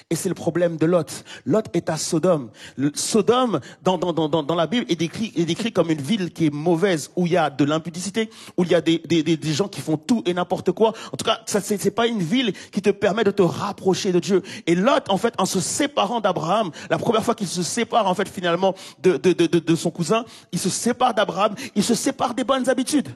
Speaker 3: Et c'est le problème de Lot. Lot est à Sodome. Sodome, dans la Bible, est décrit comme une ville qui est mauvaise, où il y a de l'impudicité, où il y a des gens qui font tout et n'importe quoi. En tout cas, c'est pas une ville qui te permet de te rapprocher de Dieu. Et Lot, en fait, en se séparant d'Abraham, la première fois qu'il se sépare, en fait, finalement, de son cousin, il se sépare d'Abraham, il se sépare des bonnes habitudes.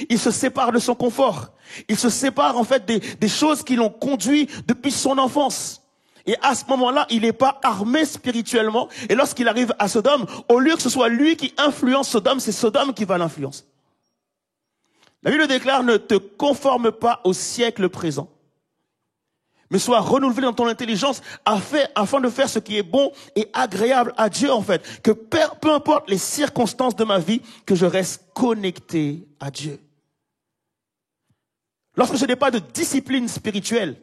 Speaker 3: Il se sépare de son confort. Il se sépare, en fait, des choses qui l'ont conduit depuis son enfance. Et à ce moment-là, il n'est pas armé spirituellement. Et lorsqu'il arrive à Sodome, au lieu que ce soit lui qui influence Sodome, c'est Sodome qui va l'influencer. La Bible déclare, ne te conforme pas au siècle présent, mais sois renouvelé dans ton intelligence afin de faire ce qui est bon et agréable à Dieu, en fait. Que peu importe les circonstances de ma vie, que je reste connecté à Dieu. Lorsque je n'ai pas de discipline spirituelle,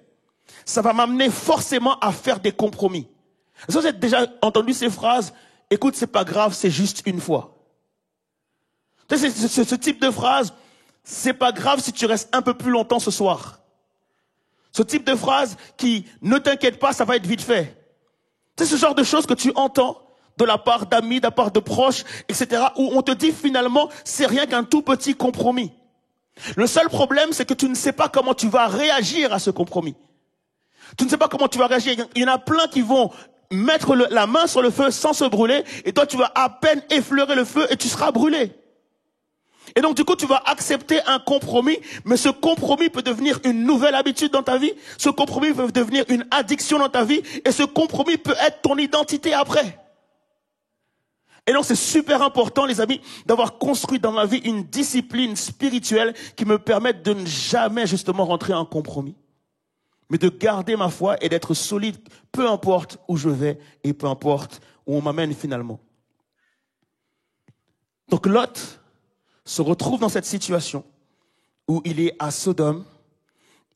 Speaker 3: ça va m'amener forcément à faire des compromis. Est-ce que vous avez déjà entendu ces phrases? Écoute, c'est pas grave, c'est juste une fois. Ce type de phrase, c'est pas grave si tu restes un peu plus longtemps ce soir. Ce type de phrase qui, ne t'inquiète pas, ça va être vite fait. C'est ce genre de choses que tu entends de la part d'amis, de la part de proches, etc., où on te dit finalement, c'est rien qu'un tout petit compromis. Le seul problème, c'est que tu ne sais pas comment tu vas réagir à ce compromis. Tu ne sais pas comment tu vas réagir. Il y en a plein qui vont mettre la main sur le feu sans se brûler, et toi tu vas à peine effleurer le feu et tu seras brûlé. Et donc du coup tu vas accepter un compromis, mais ce compromis peut devenir une nouvelle habitude dans ta vie, ce compromis peut devenir une addiction dans ta vie, et ce compromis peut être ton identité après. Et donc c'est super important, les amis, d'avoir construit dans ma vie une discipline spirituelle qui me permette de ne jamais justement rentrer en compromis, mais de garder ma foi et d'être solide, peu importe où je vais et peu importe où on m'amène finalement. Donc Lot se retrouve dans cette situation où il est à Sodome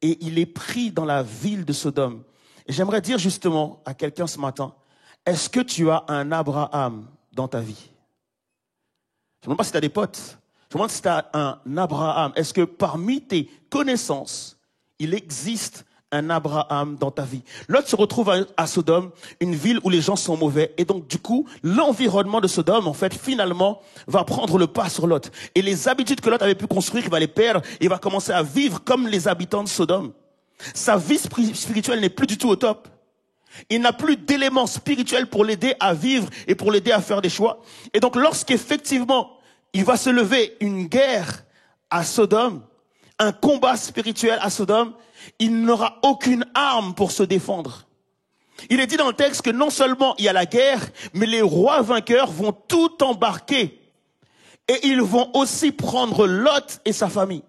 Speaker 3: et il est pris dans la ville de Sodome. Et j'aimerais dire justement à quelqu'un ce matin, est-ce que tu as un Abraham dans ta vie? Je ne sais pas si tu as des potes. Je me demande si tu as un Abraham. Est-ce que parmi tes connaissances, il existe un Abraham dans ta vie? Lot se retrouve à Sodome, une ville où les gens sont mauvais. Et donc, du coup, l'environnement de Sodome, en fait, finalement, va prendre le pas sur Lot. Et les habitudes que Lot avait pu construire, il va les perdre. Et il va commencer à vivre comme les habitants de Sodome. Sa vie spirituelle n'est plus du tout au top. Il n'a plus d'éléments spirituels pour l'aider à vivre et pour l'aider à faire des choix. Et donc, lorsqu'effectivement, il va se lever une guerre à Sodome, un combat spirituel à Sodome, il n'aura aucune arme pour se défendre. Il est dit dans le texte que non seulement il y a la guerre, mais les rois vainqueurs vont tout embarquer. Et ils vont aussi prendre Lot et sa famille.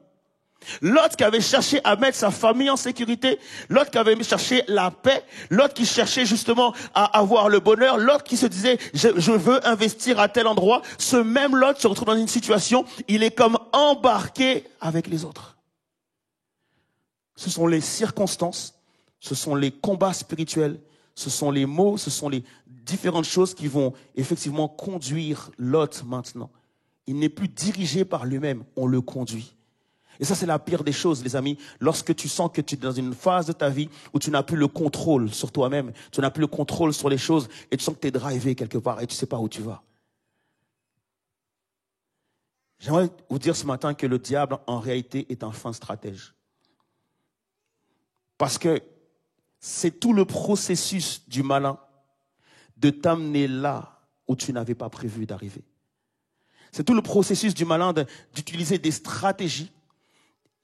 Speaker 3: Lot qui avait cherché à mettre sa famille en sécurité, Lot qui avait cherché la paix, Lot qui cherchait justement à avoir le bonheur, Lot qui se disait je veux investir à tel endroit, ce même Lot se retrouve dans une situation, il est comme embarqué avec les autres. Ce sont les circonstances, ce sont les combats spirituels, ce sont les mots, ce sont les différentes choses qui vont effectivement conduire Lot maintenant. Il n'est plus dirigé par lui-même, on le conduit. Et ça, c'est la pire des choses, les amis. Lorsque tu sens que tu es dans une phase de ta vie où tu n'as plus le contrôle sur toi-même, tu n'as plus le contrôle sur les choses et tu sens que tu es drivé quelque part et tu ne sais pas où tu vas. J'aimerais vous dire ce matin que le diable, en réalité, est un fin stratège. Parce que c'est tout le processus du malin de t'amener là où tu n'avais pas prévu d'arriver. C'est tout le processus du malin d'utiliser des stratégies.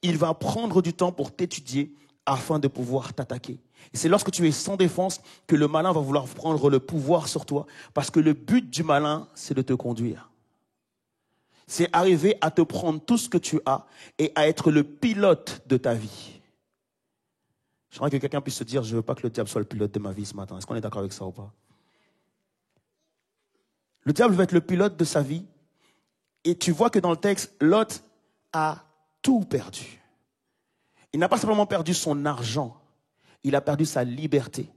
Speaker 3: Il va prendre du temps pour t'étudier afin de pouvoir t'attaquer. Et c'est lorsque tu es sans défense que le malin va vouloir prendre le pouvoir sur toi. Parce que le but du malin, c'est de te conduire. C'est arriver à te prendre tout ce que tu as et à être le pilote de ta vie. J'aimerais que quelqu'un puisse se dire, je ne veux pas que le diable soit le pilote de ma vie ce matin. Est-ce qu'on est d'accord avec ça ou pas? Le diable va être le pilote de sa vie. Et tu vois que dans le texte, Lot a tout perdu. Il n'a pas simplement perdu son argent, il a perdu sa liberté.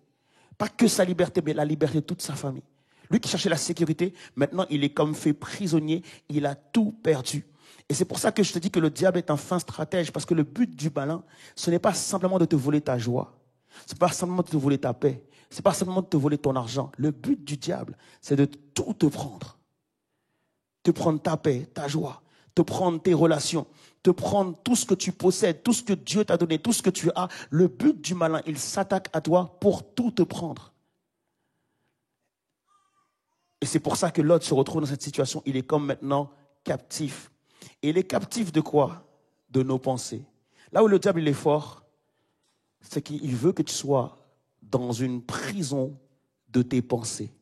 Speaker 3: Pas que sa liberté, mais la liberté de toute sa famille. Lui qui cherchait la sécurité, maintenant il est comme fait prisonnier, il a tout perdu. Et c'est pour ça que je te dis que le diable est un fin stratège, parce que le but du malin, ce n'est pas simplement de te voler ta joie, ce n'est pas simplement de te voler ta paix, ce n'est pas simplement de te voler ton argent. Le but du diable, c'est de tout te prendre. Te prendre ta paix, ta joie, te prendre tes relations, te prendre tout ce que tu possèdes, tout ce que Dieu t'a donné, tout ce que tu as. Le but du malin, il s'attaque à toi pour tout te prendre. Et c'est pour ça que Lot se retrouve dans cette situation. Il est comme maintenant captif. Et il est captif de quoi? De nos pensées. Là où le diable il est fort, c'est qu'il veut que tu sois dans une prison de tes pensées.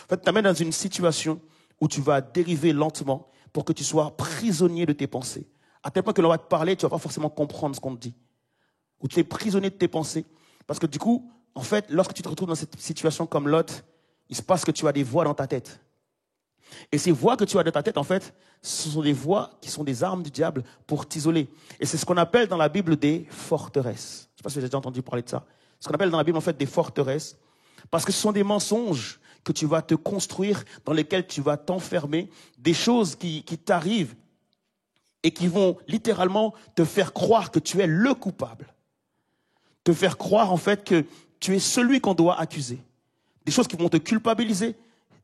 Speaker 3: En fait, tu t'amènes dans une situation où tu vas dériver lentement pour que tu sois prisonnier de tes pensées. À tel point que l'on va te parler, tu ne vas pas forcément comprendre ce qu'on te dit. Ou tu es prisonnier de tes pensées. Parce que du coup, en fait, lorsque tu te retrouves dans cette situation comme Lot, il se passe que tu as des voix dans ta tête. Et ces voix que tu as dans ta tête, en fait, ce sont des voix qui sont des armes du diable pour t'isoler. Et c'est ce qu'on appelle dans la Bible des forteresses. Je ne sais pas si vous avez déjà entendu parler de ça. Ce qu'on appelle dans la Bible, en fait, des forteresses. Parce que ce sont des mensonges que tu vas te construire, dans lesquels tu vas t'enfermer, des choses qui t'arrivent et qui vont littéralement te faire croire que tu es le coupable. Te faire croire en fait que tu es celui qu'on doit accuser. Des choses qui vont te culpabiliser,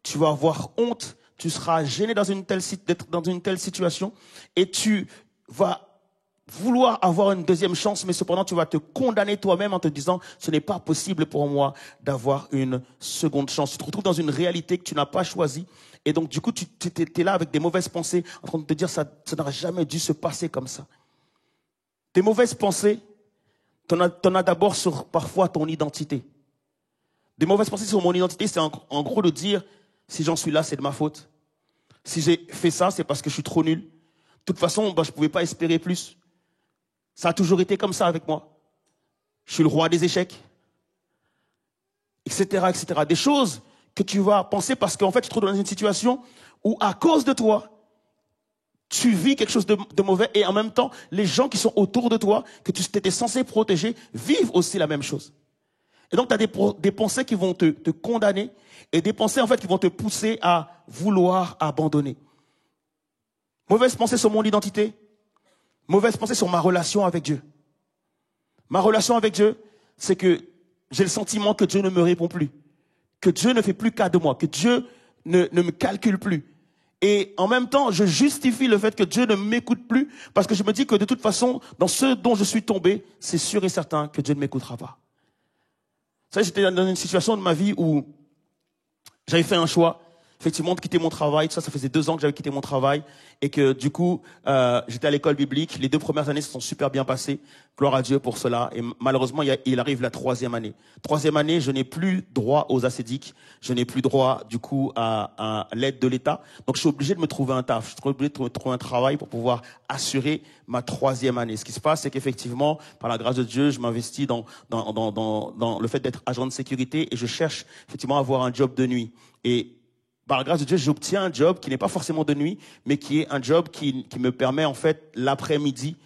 Speaker 3: tu vas avoir honte, tu seras gêné d'être dans une telle situation et tu vas vouloir avoir une deuxième chance, mais cependant tu vas te condamner toi-même en te disant ce n'est pas possible pour moi d'avoir une seconde chance. Tu te retrouves dans une réalité que tu n'as pas choisie et donc du coup tu es là avec des mauvaises pensées en train de te dire ça n'aurait jamais dû se passer comme ça. Tes mauvaises pensées, t'en as d'abord sur parfois ton identité. Des mauvaises pensées sur mon identité, c'est en gros de dire si j'en suis là, c'est de ma faute. Si j'ai fait ça, c'est parce que je suis trop nul. De toute façon, je ne pouvais pas espérer plus. Ça a toujours été comme ça avec moi. Je suis le roi des échecs. Etc., etc. Des choses que tu vas penser parce qu'en fait, tu te trouves dans une situation où, à cause de toi, tu vis quelque chose de mauvais et en même temps, les gens qui sont autour de toi, que tu étais censé protéger, vivent aussi la même chose. Et donc, tu as des pensées qui vont te condamner et des pensées en fait qui vont te pousser à vouloir abandonner. Mauvaise pensée sur mon identité. Mauvaise pensée sur ma relation avec Dieu. Ma relation avec Dieu, c'est que j'ai le sentiment que Dieu ne me répond plus. Que Dieu ne fait plus cas de moi. Que Dieu ne me calcule plus. Et en même temps, je justifie le fait que Dieu ne m'écoute plus parce que je me dis que de toute façon, dans ce dont je suis tombé, c'est sûr et certain que Dieu ne m'écoutera pas. Vous savez, j'étais dans une situation de ma vie où j'avais fait un choix, effectivement, de quitter mon travail. Ça faisait 2 ans que j'avais quitté mon travail et que du coup, j'étais à l'école biblique. Les 2 premières années se sont super bien passées. Gloire à Dieu pour cela. Et malheureusement, il arrive la 3e année. 3e année, je n'ai plus droit aux assédiques. Je n'ai plus droit, du coup, à l'aide de l'État. Donc, je suis obligé de me trouver un taf. Je suis obligé de me trouver un travail pour pouvoir assurer ma 3e année. Ce qui se passe, c'est qu'effectivement, par la grâce de Dieu, je m'investis dans le fait d'être agent de sécurité et je cherche, effectivement, à avoir un job de nuit. Et par la grâce de Dieu, j'obtiens un job qui n'est pas forcément de nuit, mais qui est un job qui me permet, en fait, l'après-midi,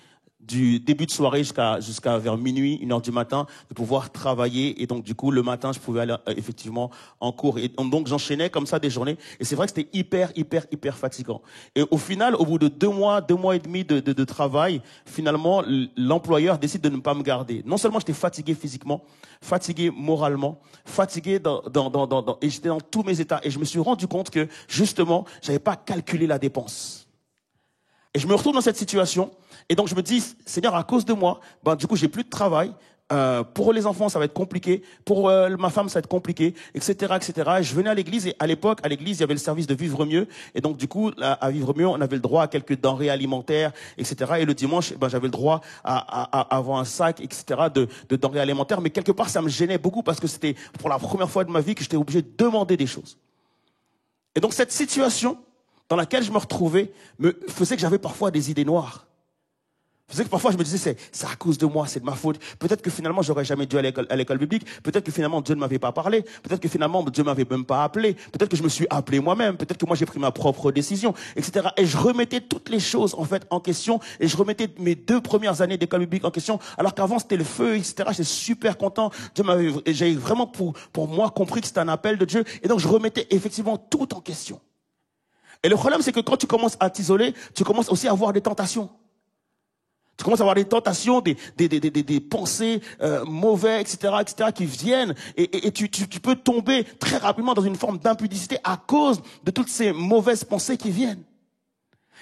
Speaker 3: du début de soirée jusqu'à vers minuit, 1h du matin, de pouvoir travailler. Et donc, du coup, le matin, je pouvais aller effectivement en cours. Et donc, j'enchaînais comme ça des journées. Et c'est vrai que c'était hyper fatigant. Et au final, au bout de 2 mois et demi de travail, finalement, l'employeur décide de ne pas me garder. Non seulement j'étais fatigué physiquement, fatigué moralement, fatigué et j'étais dans tous mes états. Et je me suis rendu compte que, justement, j'avais pas calculé la dépense. Et je me retrouve dans cette situation. Et donc, je me dis, Seigneur, à cause de moi, du coup, j'ai plus de travail. Pour les enfants, ça va être compliqué. Pour ma femme, ça va être compliqué, etc., etc. Et je venais à l'église et à l'époque, à l'église, il y avait le service de Vivre Mieux. Et donc, du coup, à Vivre Mieux, on avait le droit à quelques denrées alimentaires, etc. Et le dimanche, j'avais le droit à avoir un sac, etc., de denrées alimentaires. Mais quelque part, ça me gênait beaucoup parce que c'était pour la première fois de ma vie que j'étais obligé de demander des choses. Et donc, cette situation dans laquelle je me retrouvais me faisait que j'avais parfois des idées noires. Faisait que parfois je me disais c'est à cause de moi, c'est de ma faute. Peut-être que finalement j'aurais jamais dû aller à l'école biblique. Peut-être que finalement Dieu ne m'avait pas parlé. Peut-être que finalement Dieu m'avait même pas appelé. Peut-être que je me suis appelé moi-même. Peut-être que moi j'ai pris ma propre décision, etc. Et je remettais toutes les choses en fait en question. Et je remettais mes 2 premières années d'école biblique en question. Alors qu'avant c'était le feu, etc. J'étais super content. J'avais vraiment pour moi compris que c'était un appel de Dieu. Et donc je remettais effectivement tout en question. Et le problème c'est que quand tu commences à t'isoler, tu commences aussi à avoir des tentations. Tu commences à avoir des tentations, des pensées mauvaises, etc., qui viennent et tu peux tomber très rapidement dans une forme d'impudicité à cause de toutes ces mauvaises pensées qui viennent.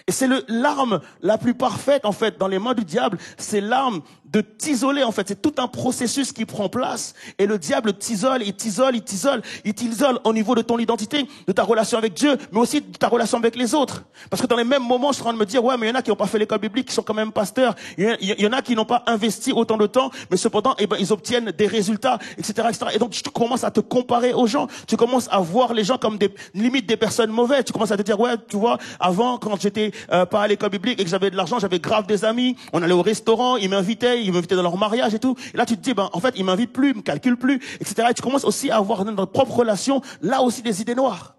Speaker 3: Et c'est l'arme la plus parfaite, en fait, dans les mains du diable. C'est l'arme de t'isoler, en fait. C'est tout un processus qui prend place. Et le diable t'isole, il t'isole au niveau de ton identité, de ta relation avec Dieu, mais aussi de ta relation avec les autres. Parce que dans les mêmes moments, je suis en train de me dire, ouais, mais il y en a qui n'ont pas fait l'école biblique, qui sont quand même pasteurs. Il y en a qui n'ont pas investi autant de temps, mais cependant, ils obtiennent des résultats, etc., etc. Et donc, tu commences à te comparer aux gens. Tu commences à voir les gens comme limite des personnes mauvaises. Tu commences à te dire, ouais, tu vois, avant, quand j'étais pas à l'école biblique et que j'avais de l'argent, j'avais grave des amis, on allait au restaurant, ils m'invitaient dans leur mariage et tout. Et là, tu te dis, en fait, ils m'invitent plus, ils me calculent plus, etc. Et tu commences aussi à avoir dans notre propre relation, là aussi, des idées noires.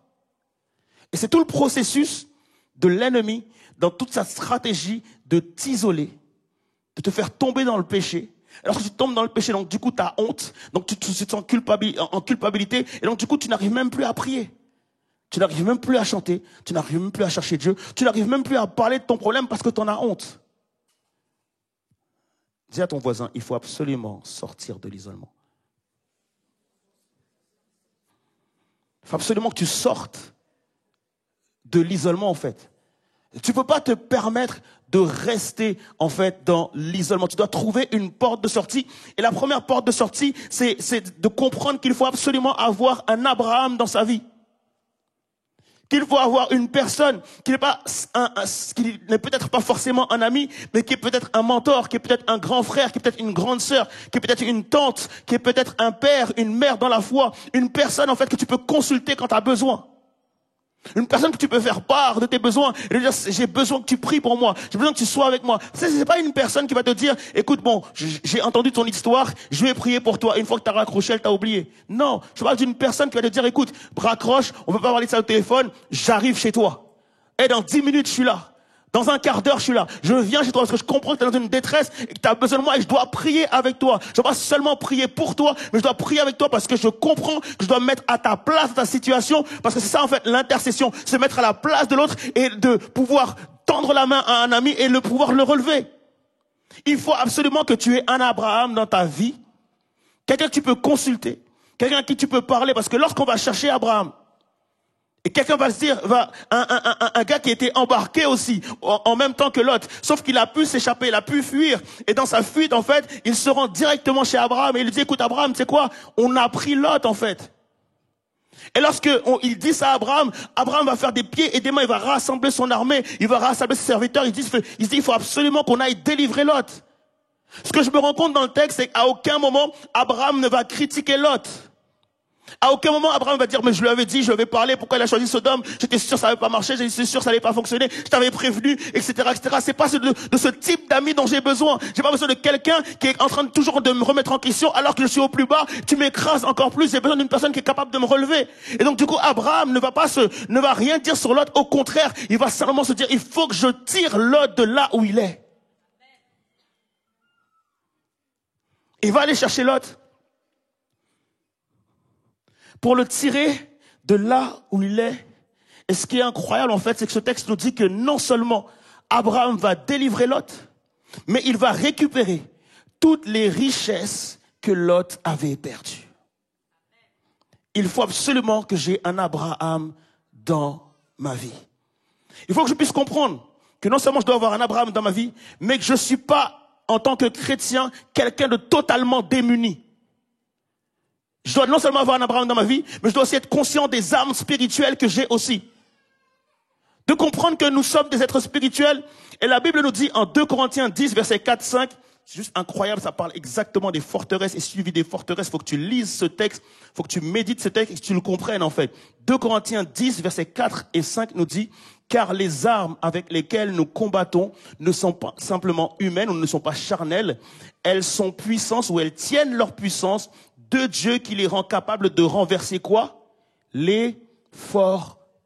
Speaker 3: Et c'est tout le processus de l'ennemi, dans toute sa stratégie de t'isoler, de te faire tomber dans le péché. Alors que tu tombes dans le péché, donc du coup, tu as honte, donc tu te sens en culpabilité, et donc du coup, tu n'arrives même plus à prier. Tu n'arrives même plus à chanter, tu n'arrives même plus à chercher Dieu, tu n'arrives même plus à parler de ton problème parce que tu en as honte. Dis à ton voisin, il faut absolument sortir de l'isolement. Il faut absolument que tu sortes de l'isolement, en fait. Tu ne peux pas te permettre de rester, en fait, dans l'isolement. Tu dois trouver une porte de sortie. Et la première porte de sortie, c'est de comprendre qu'il faut absolument avoir un Abraham dans sa vie. Qu'il faut avoir une personne qui n'est peut-être pas forcément un ami, mais qui est peut-être un mentor, qui est peut-être un grand frère, qui est peut-être une grande sœur, qui est peut-être une tante, qui est peut-être un père, une mère dans la foi, une personne en fait que tu peux consulter quand tu as besoin. Une personne que tu peux faire part de tes besoins et dire j'ai besoin que tu pries pour moi, j'ai besoin que tu sois avec moi. C'est pas une personne qui va te dire écoute j'ai entendu ton histoire, je vais prier pour toi. Une fois que tu as raccroché, elle t'a oublié. Non, je parle d'une personne qui va te dire écoute, raccroche, on peut pas parler de ça au téléphone, j'arrive chez toi. Et dans 10 minutes, je suis là. Dans un quart d'heure, je suis là. Je viens chez toi parce que je comprends que tu es dans une détresse et que tu as besoin de moi et je dois prier avec toi. Je ne dois pas seulement prier pour toi, mais je dois prier avec toi parce que je comprends que je dois me mettre à ta place, à ta situation, parce que c'est ça en fait l'intercession, se mettre à la place de l'autre et de pouvoir tendre la main à un ami et pouvoir le relever. Il faut absolument que tu aies un Abraham dans ta vie, quelqu'un que tu peux consulter, quelqu'un à qui tu peux parler, parce que lorsqu'on va chercher Abraham, et quelqu'un va se dire, un gars qui était embarqué aussi, en même temps que Lot, sauf qu'il a pu s'échapper, il a pu fuir, et dans sa fuite, en fait, il se rend directement chez Abraham, et il lui dit, écoute Abraham, tu sais quoi, on a pris Lot, en fait. Et il dit ça à Abraham, Abraham va faire des pieds et des mains, il va rassembler son armée, il va rassembler ses serviteurs, il dit, il faut absolument qu'on aille délivrer Lot. Ce que je me rends compte dans le texte, c'est qu'à aucun moment, Abraham ne va critiquer Lot. À aucun moment, Abraham va dire, mais je lui avais dit, je lui avais parlé, pourquoi il a choisi Sodome, j'étais sûr que ça n'avait pas marché, j'étais sûr que ça n'allait pas fonctionner, je t'avais prévenu, etc., etc. C'est pas de ce type d'amis dont j'ai besoin. J'ai pas besoin de quelqu'un qui est en train de toujours de me remettre en question, alors que je suis au plus bas, tu m'écrases encore plus, j'ai besoin d'une personne qui est capable de me relever. Et donc, du coup, Abraham ne va rien dire sur Lot, au contraire, il va simplement se dire, il faut que je tire Lot de là où il est. Il va aller chercher Lot. Pour le tirer de là où il est. Et ce qui est incroyable, en fait, c'est que ce texte nous dit que non seulement Abraham va délivrer Lot, mais il va récupérer toutes les richesses que Lot avait perdues. Il faut absolument que j'ai un Abraham dans ma vie. Il faut que je puisse comprendre que non seulement je dois avoir un Abraham dans ma vie, mais que je ne suis pas, en tant que chrétien, quelqu'un de totalement démuni. Je dois non seulement avoir un Abraham dans ma vie, mais je dois aussi être conscient des armes spirituelles que j'ai aussi. De comprendre que nous sommes des êtres spirituels. Et la Bible nous dit en 2 Corinthiens 10, versets 4-5, c'est juste incroyable, ça parle exactement des forteresses. Et suivi des forteresses, il faut que tu lises ce texte, il faut que tu médites ce texte et que tu le comprennes en fait. 2 Corinthiens 10, versets 4 et 5 nous dit, car les armes avec lesquelles nous combattons ne sont pas simplement humaines ou ne sont pas charnelles. Elles sont puissantes ou elles tiennent leur puissance de Dieu qui les rend capables de renverser quoi? Les forteresses.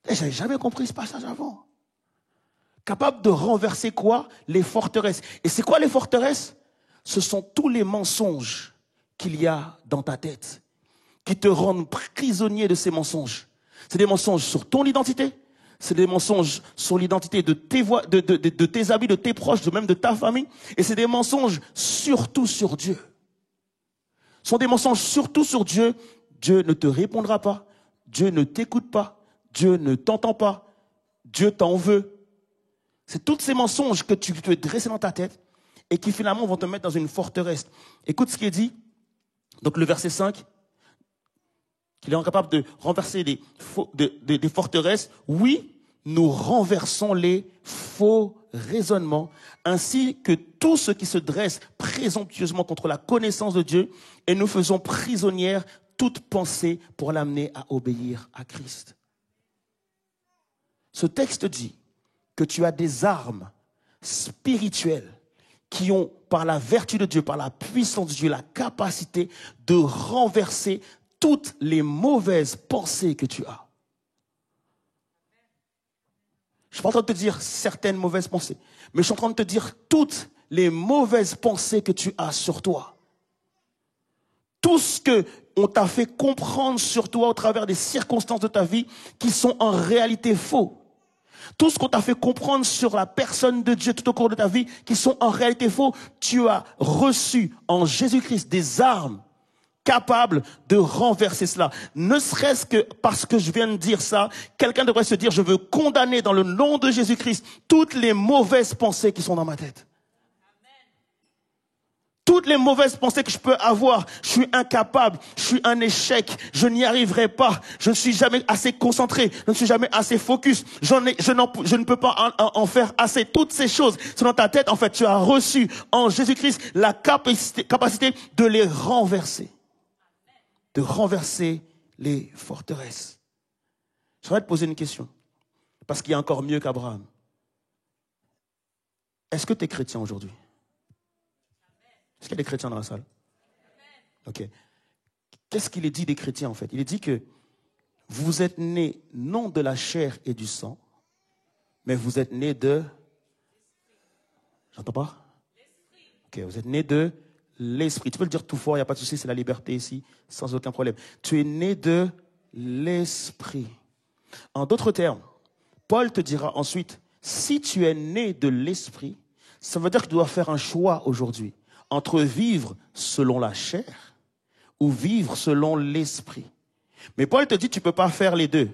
Speaker 3: Et j'avais jamais compris ce passage avant. Capable de renverser quoi? Les forteresses. Et c'est quoi les forteresses? Ce sont tous les mensonges qu'il y a dans ta tête qui te rendent prisonnier de ces mensonges. C'est des mensonges sur ton identité. C'est des mensonges sur l'identité de tes amis, de tes proches, même de ta famille. Et c'est des mensonges surtout sur Dieu. Ce sont des mensonges surtout sur Dieu. Dieu ne te répondra pas. Dieu ne t'écoute pas. Dieu ne t'entend pas. Dieu t'en veut. C'est tous ces mensonges que tu peux dresser dans ta tête et qui finalement vont te mettre dans une forteresse. Écoute ce qui est dit. Donc le verset 5. Qu'il est incapable de renverser des forteresses. Oui, nous renversons les faux raisonnements, ainsi que tout ce qui se dresse présomptueusement contre la connaissance de Dieu, et nous faisons prisonnière toute pensée pour l'amener à obéir à Christ. Ce texte dit que tu as des armes spirituelles qui ont, par la vertu de Dieu, par la puissance de Dieu, la capacité de renverser toutes les mauvaises pensées que tu as. Je suis pas en train de te dire certaines mauvaises pensées, mais je suis en train de te dire toutes les mauvaises pensées que tu as sur toi. Tout ce que on t'a fait comprendre sur toi au travers des circonstances de ta vie qui sont en réalité faux. Tout ce qu'on t'a fait comprendre sur la personne de Dieu tout au cours de ta vie qui sont en réalité faux. Tu as reçu en Jésus-Christ des armes capable de renverser cela. Ne serait-ce que parce que je viens de dire ça, quelqu'un devrait se dire, je veux condamner dans le nom de Jésus-Christ toutes les mauvaises pensées qui sont dans ma tête. Toutes les mauvaises pensées que je peux avoir, je suis incapable, je suis un échec, je n'y arriverai pas, je ne suis jamais assez concentré, je ne suis jamais assez focus, je ne peux pas en faire assez. Toutes ces choses sont dans ta tête. En fait, tu as reçu en Jésus-Christ la capacité de les renverser. De renverser les forteresses. Je voudrais te poser une question, parce qu'il y a encore mieux qu'Abraham. Est-ce que tu es chrétien aujourd'hui? Est-ce qu'il y a des chrétiens dans la salle? Ok. Qu'est-ce qu'il est dit des chrétiens en fait? Il est dit que vous êtes nés non de la chair et du sang, mais vous êtes nés de... J'entends pas? Ok, vous êtes nés de l'esprit. Tu peux le dire tout fort, il n'y a pas de souci, c'est la liberté ici, sans aucun problème. Tu es né de l'esprit. En d'autres termes, Paul te dira ensuite, si tu es né de l'esprit, ça veut dire que tu dois faire un choix aujourd'hui entre vivre selon la chair ou vivre selon l'esprit. Mais Paul te dit, tu ne peux pas faire les deux.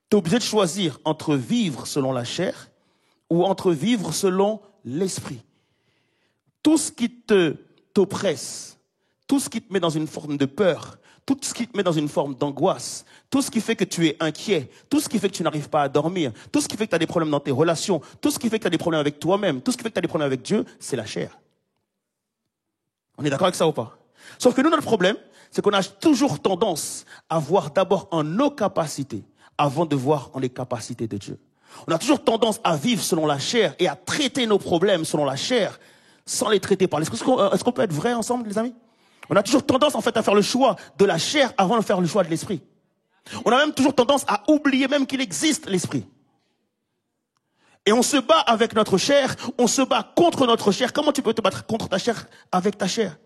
Speaker 3: Tu es obligé de choisir entre vivre selon la chair ou entre vivre selon l'esprit. Tout ce qui t'oppresse, tout ce qui te met dans une forme de peur, tout ce qui te met dans une forme d'angoisse, tout ce qui fait que tu es inquiet, tout ce qui fait que tu n'arrives pas à dormir, tout ce qui fait que tu as des problèmes dans tes relations, tout ce qui fait que tu as des problèmes avec toi-même, tout ce qui fait que tu as des problèmes avec Dieu, c'est la chair. On est d'accord avec ça ou pas? Sauf que nous, notre problème, c'est qu'on a toujours tendance à voir d'abord en nos capacités avant de voir en les capacités de Dieu. On a toujours tendance à vivre selon la chair et à traiter nos problèmes selon la chair sans les traiter par l'esprit. Est-ce qu'on peut être vrai ensemble, les amis? On a toujours tendance, en fait, à faire le choix de la chair avant de faire le choix de l'esprit. On a même toujours tendance à oublier même qu'il existe l'esprit. Et on se bat avec notre chair, on se bat contre notre chair. Comment tu peux te battre contre ta chair avec ta chair?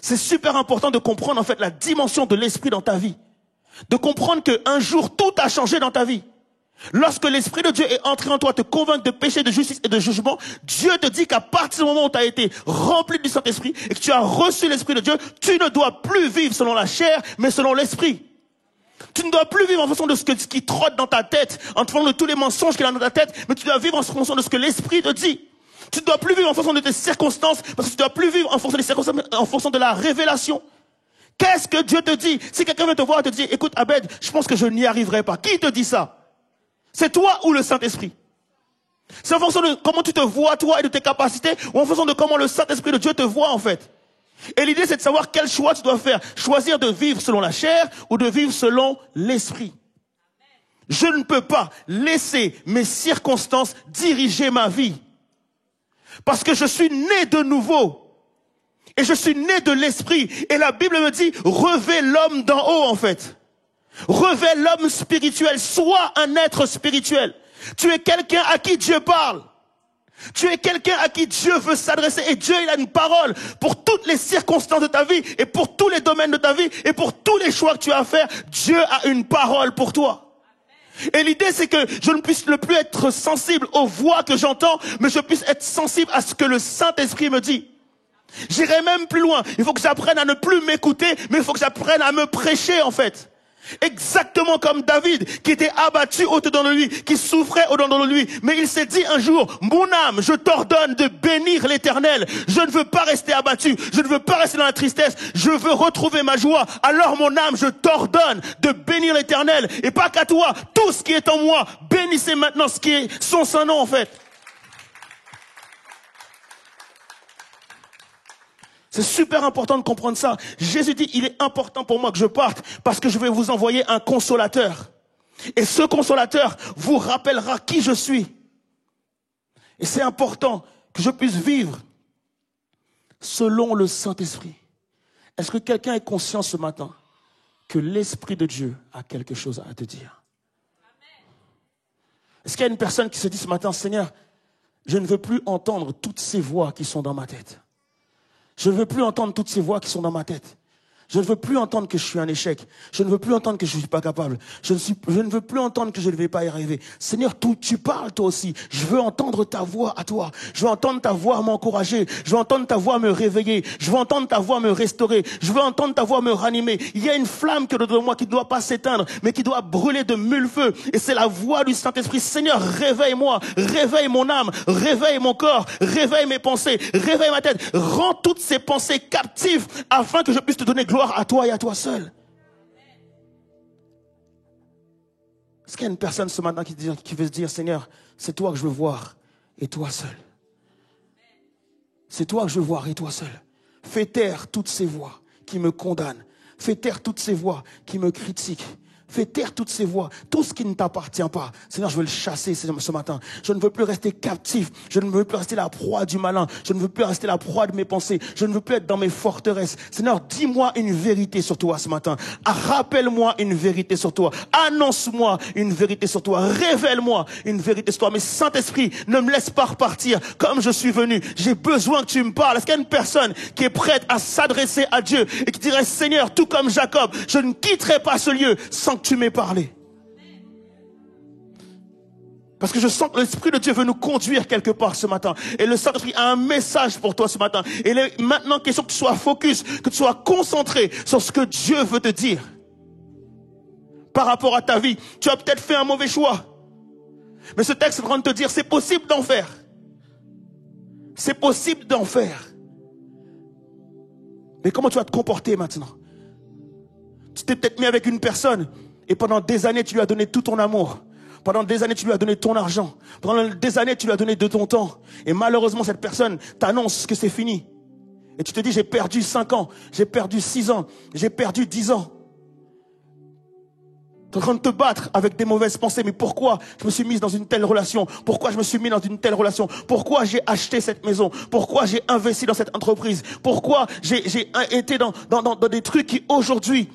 Speaker 3: C'est super important de comprendre, en fait, la dimension de l'esprit dans ta vie. De comprendre qu'un jour, tout a changé dans ta vie. Lorsque l'Esprit de Dieu est entré en toi, te convaincre de péché, de justice et de jugement, Dieu te dit qu'à partir du moment où tu as été rempli du Saint-Esprit et que tu as reçu l'Esprit de Dieu, tu ne dois plus vivre selon la chair, mais selon l'Esprit. Tu ne dois plus vivre en fonction de ce qui trotte dans ta tête, en fonction de tous les mensonges qu'il y a dans ta tête, mais tu dois vivre en fonction de ce que l'Esprit te dit. Tu ne dois plus vivre en fonction de tes circonstances, parce que tu dois plus vivre en fonction des circonstances, mais en fonction de la révélation. Qu'est-ce que Dieu te dit? Si quelqu'un vient te voir et te dit, écoute Abed, je pense que je n'y arriverai pas. Qui te dit ça? C'est toi ou le Saint-Esprit? C'est en fonction de comment tu te vois, toi, et de tes capacités, ou en fonction de comment le Saint-Esprit de Dieu te voit, en fait. Et l'idée, c'est de savoir quel choix tu dois faire. Choisir de vivre selon la chair ou de vivre selon l'Esprit. Je ne peux pas laisser mes circonstances diriger ma vie. Parce que je suis né de nouveau. Et je suis né de l'Esprit. Et la Bible me dit, revêt l'homme d'en haut, en fait. Revêt l'homme spirituel, sois un être spirituel. Tu es quelqu'un à qui Dieu parle. Tu es quelqu'un à qui Dieu veut s'adresser. Et Dieu, il a une parole pour toutes les circonstances de ta vie et pour tous les domaines de ta vie et pour tous les choix que tu as à faire. Dieu a une parole pour toi. Et l'idée, c'est que je ne puisse ne plus être sensible aux voix que j'entends, mais je puisse être sensible à ce que le Saint-Esprit me dit. J'irai même plus loin. Il faut que j'apprenne à ne plus m'écouter, mais il faut que j'apprenne à me prêcher, en fait. Exactement comme David, qui était abattu au-dedans de lui, qui souffrait au-dedans de lui. Mais il s'est dit un jour, mon âme, je t'ordonne de bénir l'Éternel. Je ne veux pas rester abattu. Je ne veux pas rester dans la tristesse. Je veux retrouver ma joie. Alors mon âme, je t'ordonne de bénir l'Éternel. Et pas qu'à toi, tout ce qui est en moi, bénissez maintenant ce qui est son saint nom, en fait. C'est super important de comprendre ça. Jésus dit, il est important pour moi que je parte parce que je vais vous envoyer un consolateur. Et ce consolateur vous rappellera qui je suis. Et c'est important que je puisse vivre selon le Saint-Esprit. Est-ce que quelqu'un est conscient ce matin que l'Esprit de Dieu a quelque chose à te dire? Est-ce qu'il y a une personne qui se dit ce matin, Seigneur, je ne veux plus entendre toutes ces voix qui sont dans ma tête. Je ne veux plus entendre toutes ces voix qui sont dans ma tête. Je ne veux plus entendre que je suis un échec. Je ne veux plus entendre que je ne suis pas capable. Je ne veux plus entendre que je ne vais pas y arriver. Seigneur, tu parles toi aussi. Je veux entendre ta voix à toi. Je veux entendre ta voix m'encourager. Je veux entendre ta voix me réveiller. Je veux entendre ta voix me restaurer. Je veux entendre ta voix me ranimer. Il y a une flamme que de moi qui ne doit pas s'éteindre, mais qui doit brûler de mille feux. Et c'est la voix du Saint-Esprit. Seigneur, réveille-moi. Réveille mon âme. Réveille mon corps. Réveille mes pensées. Réveille ma tête. Rends toutes ces pensées captives afin que je puisse te donner gloire à toi et à toi seul. Est-ce qu'il y a une personne ce matin qui veut se dire, Seigneur, c'est toi que je veux voir et toi seul. C'est toi que je veux voir et toi seul. Fais taire toutes ces voix qui me condamnent. Fais taire toutes ces voix qui me critiquent. Fais taire toutes ces voix, tout ce qui ne t'appartient pas. Seigneur, je veux le chasser ce matin. Je ne veux plus rester captif. Je ne veux plus rester la proie du malin. Je ne veux plus rester la proie de mes pensées. Je ne veux plus être dans mes forteresses. Seigneur, dis-moi une vérité sur toi ce matin. Rappelle-moi une vérité sur toi. Annonce-moi une vérité sur toi. Révèle-moi une vérité sur toi. Mais Saint-Esprit, ne me laisse pas repartir comme je suis venu. J'ai besoin que tu me parles. Est-ce qu'il y a une personne qui est prête à s'adresser à Dieu et qui dirait, Seigneur, tout comme Jacob, je ne quitterai pas ce lieu sans que tu m'aies parlé. Parce que je sens que l'Esprit de Dieu veut nous conduire quelque part ce matin. Et le Saint-Esprit a un message pour toi ce matin. Et il est maintenant question que tu sois focus, que tu sois concentré sur ce que Dieu veut te dire. Par rapport à ta vie, tu as peut-être fait un mauvais choix. Mais ce texte est en train de te dire, c'est possible d'en faire. C'est possible d'en faire. Mais comment tu vas te comporter maintenant? Tu t'es peut-être mis avec une personne et pendant des années, tu lui as donné tout ton amour. Pendant des années, tu lui as donné ton argent. Pendant des années, tu lui as donné de ton temps. Et malheureusement, cette personne t'annonce que c'est fini. Et tu te dis, j'ai perdu 5 ans, j'ai perdu 6 ans, j'ai perdu 10 ans. Tu es en train de te battre avec des mauvaises pensées. Mais pourquoi je me suis mise dans une telle relation? Pourquoi je me suis mis dans une telle relation? Pourquoi j'ai acheté cette maison? Pourquoi j'ai investi dans cette entreprise? Pourquoi j'ai été dans des trucs qui aujourd'hui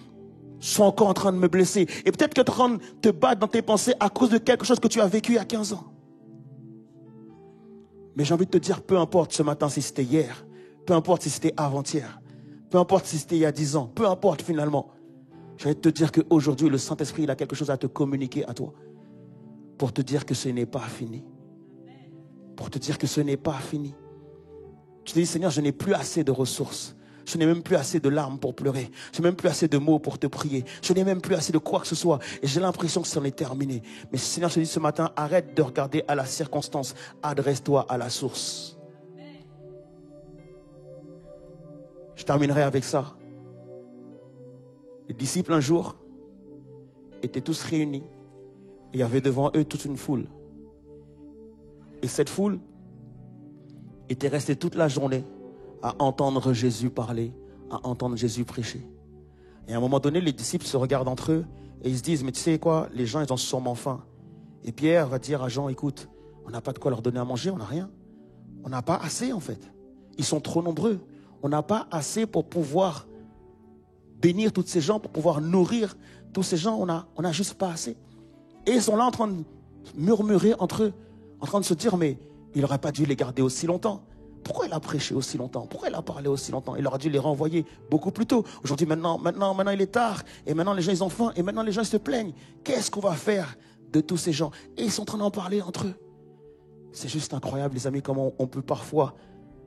Speaker 3: sont encore en train de me blesser? Et peut-être que tu es en train de te battre dans tes pensées à cause de quelque chose que tu as vécu il y a 15 ans. Mais j'ai envie de te dire, peu importe ce matin si c'était hier, peu importe si c'était avant-hier, peu importe si c'était il y a 10 ans, peu importe finalement. J'ai envie de te dire qu'aujourd'hui, le Saint-Esprit, il a quelque chose à te communiquer à toi. Pour te dire que ce n'est pas fini. Pour te dire que ce n'est pas fini. Tu te dis, Seigneur, je n'ai plus assez de ressources. Je n'ai même plus assez de larmes pour pleurer. Je n'ai même plus assez de mots pour te prier. Je n'ai même plus assez de quoi que ce soit. Et j'ai l'impression que c'en est terminé. Mais Seigneur, je te dis ce matin, arrête de regarder à la circonstance. Adresse-toi à la source. Je terminerai avec ça. Les disciples, un jour, étaient tous réunis. Et il y avait devant eux toute une foule. Et cette foule était restée toute la journée à entendre Jésus parler, à entendre Jésus prêcher. Et à un moment donné, les disciples se regardent entre eux et ils se disent, mais tu sais quoi, les gens, ils ont sûrement faim. Et Pierre va dire à Jean, écoute, on n'a pas de quoi leur donner à manger, on n'a rien. On n'a pas assez en fait. Ils sont trop nombreux. On n'a pas assez pour pouvoir bénir tous ces gens, pour pouvoir nourrir tous ces gens. On n'a juste pas assez. Et ils sont là en train de murmurer entre eux, en train de se dire, mais il n'aurait pas dû les garder aussi longtemps. Pourquoi il a prêché aussi longtemps? Pourquoi il a parlé aussi longtemps? Il aurait dû les renvoyer beaucoup plus tôt. Aujourd'hui, maintenant, il est tard. Et maintenant, les gens, ils ont faim. Et maintenant, les gens, ils se plaignent. Qu'est-ce qu'on va faire de tous ces gens? Et ils sont en train d'en parler entre eux. C'est juste incroyable, les amis, comment on peut parfois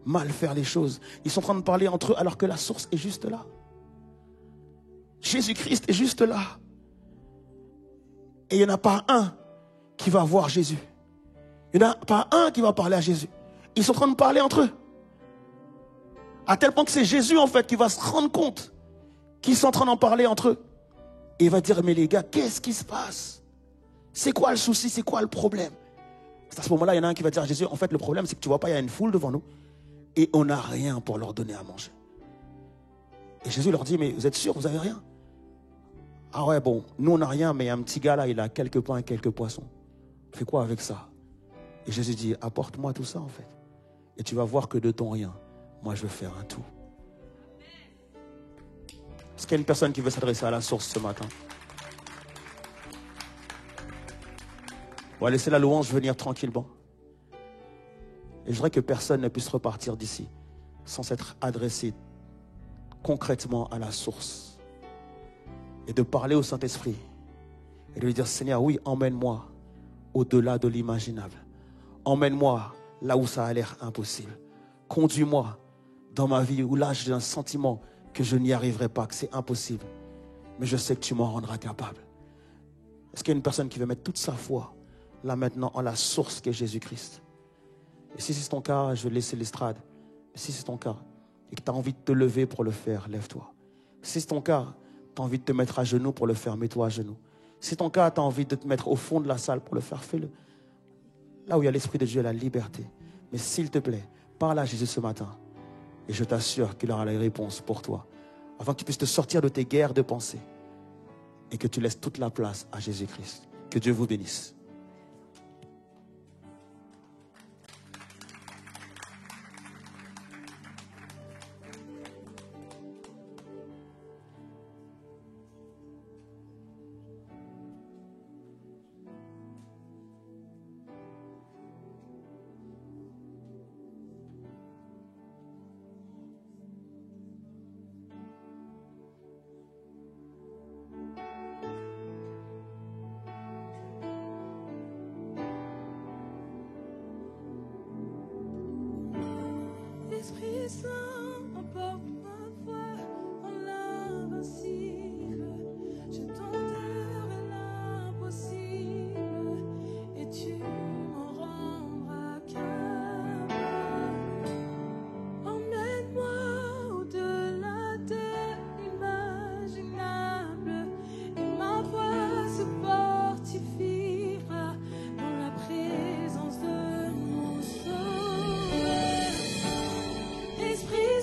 Speaker 3: mal faire les choses. Ils sont en train de parler entre eux alors que la source est juste là. Jésus-Christ est juste là. Et il n'y en a pas un qui va voir Jésus. Il n'y en a pas un qui va parler à Jésus. Ils sont en train de parler entre eux. À tel point que c'est Jésus, en fait, qui va se rendre compte qu'ils sont en train d'en parler entre eux. Et il va dire, mais les gars, qu'est-ce qui se passe? C'est quoi le souci? C'est quoi le problème? À ce moment-là, il y en a un qui va dire à Jésus, en fait, le problème, c'est que tu ne vois pas, il y a une foule devant nous. Et on n'a rien pour leur donner à manger. Et Jésus leur dit, mais vous êtes sûr, vous n'avez rien? Ah ouais, bon, nous on n'a rien, mais un petit gars là, il a quelques pains et quelques poissons. Fais quoi avec ça? Et Jésus dit, apporte-moi tout ça en fait. Et tu vas voir que de ton rien, moi je vais faire un tout. Est-ce qu'il y a une personne qui veut s'adresser à la source ce matin? On va laisser la louange venir tranquillement. Et je voudrais que personne ne puisse repartir d'ici sans s'être adressé concrètement à la source. Et de parler au Saint-Esprit. Et de lui dire, Seigneur, oui, emmène-moi au-delà de l'imaginable. Emmène-moi là où ça a l'air impossible. Conduis-moi dans ma vie où là j'ai un sentiment que je n'y arriverai pas, que c'est impossible. Mais je sais que tu m'en rendras capable. Est-ce qu'il y a une personne qui veut mettre toute sa foi là maintenant en la source qu'est Jésus-Christ? Et si c'est ton cas, je vais laisser l'estrade. Si c'est ton cas et que tu as envie de te lever pour le faire, lève-toi. Si c'est ton cas, tu as envie de te mettre à genoux pour le faire, mets-toi à genoux. Si c'est ton cas, tu as envie de te mettre au fond de la salle pour le faire, fais-le. Là où il y a l'Esprit de Dieu, la liberté. Mais s'il te plaît, parle à Jésus ce matin. Et je t'assure qu'il aura les réponses pour toi. Afin que tu puisses te sortir de tes guerres de pensée. Et que tu laisses toute la place à Jésus-Christ. Que Dieu vous bénisse.
Speaker 4: Esprit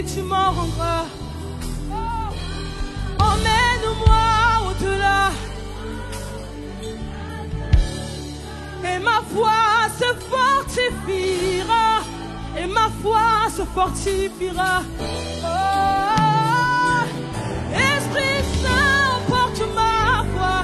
Speaker 2: dit tu m'en rendras. Oh, emmène-moi au-delà. Et ma foi se fortifiera. Et ma foi se fortifiera. Oh, Esprit Saint, porte ma foi.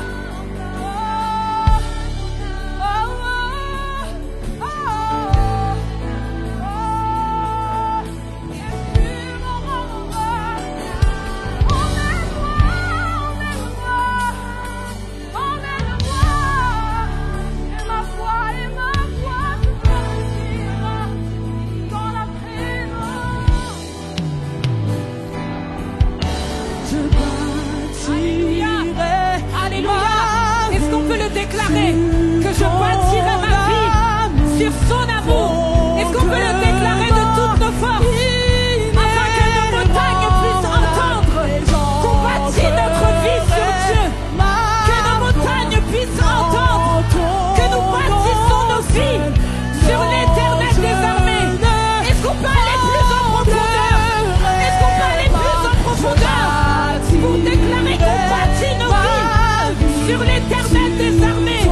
Speaker 4: Déclarer que je bâtirai ma vie sur son amour. Est-ce qu'on peut le déclarer de toutes nos forces afin que nos montagnes puissent entendre qu'on bâtit notre vie sur Dieu, que nos montagnes puissent entendre que nous bâtissons nos vies sur l'éternel des armées. Est-ce qu'on peut aller plus en profondeur? Est-ce qu'on peut aller plus en profondeur pour déclarer qu'on bâtit nos vies sur l'éternel des armées?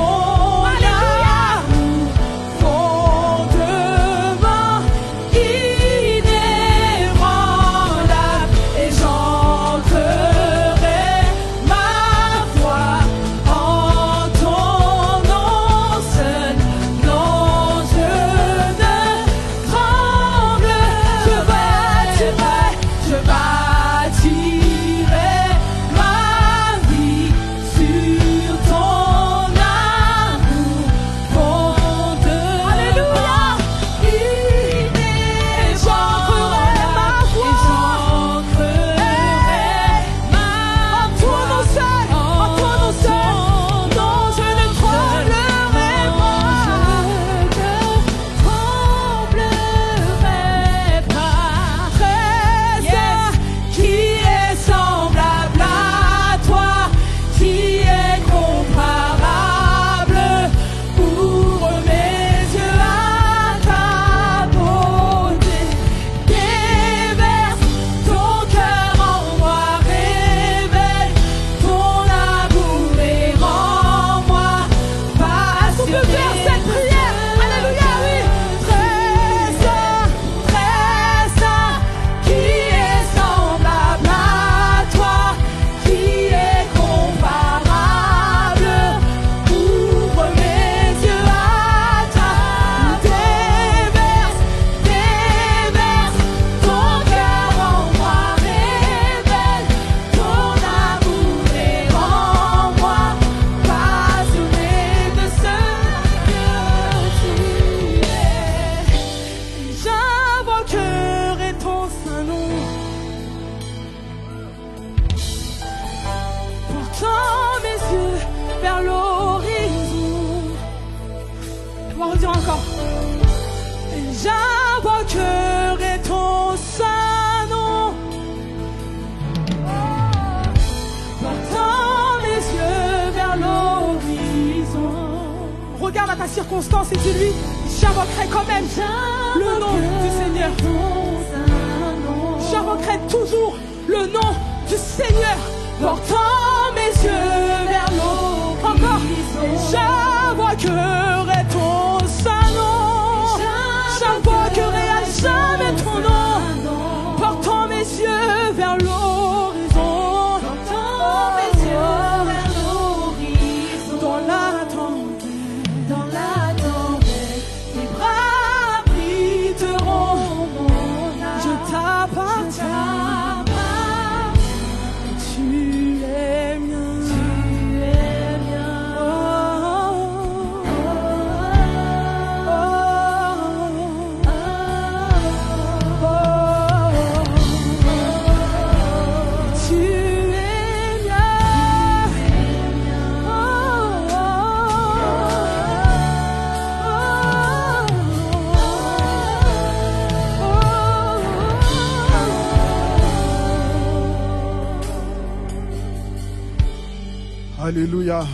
Speaker 2: Regarde à ta circonstance et dis-lui, j'invoquerai quand même le nom du Seigneur. J'invoquerai toujours le nom du Seigneur. Portant mes yeux vers l'eau. Encore. J'invoquerai ton saint nom. J'invoquerai à jamais ton nom. Portant mes yeux vers l'horizon. Portant mes yeux vers l'horizon. Dans la tempête. Dans la tempête. Tes bras abriteront mon âme. Je t'appartiens.
Speaker 1: Alléluia.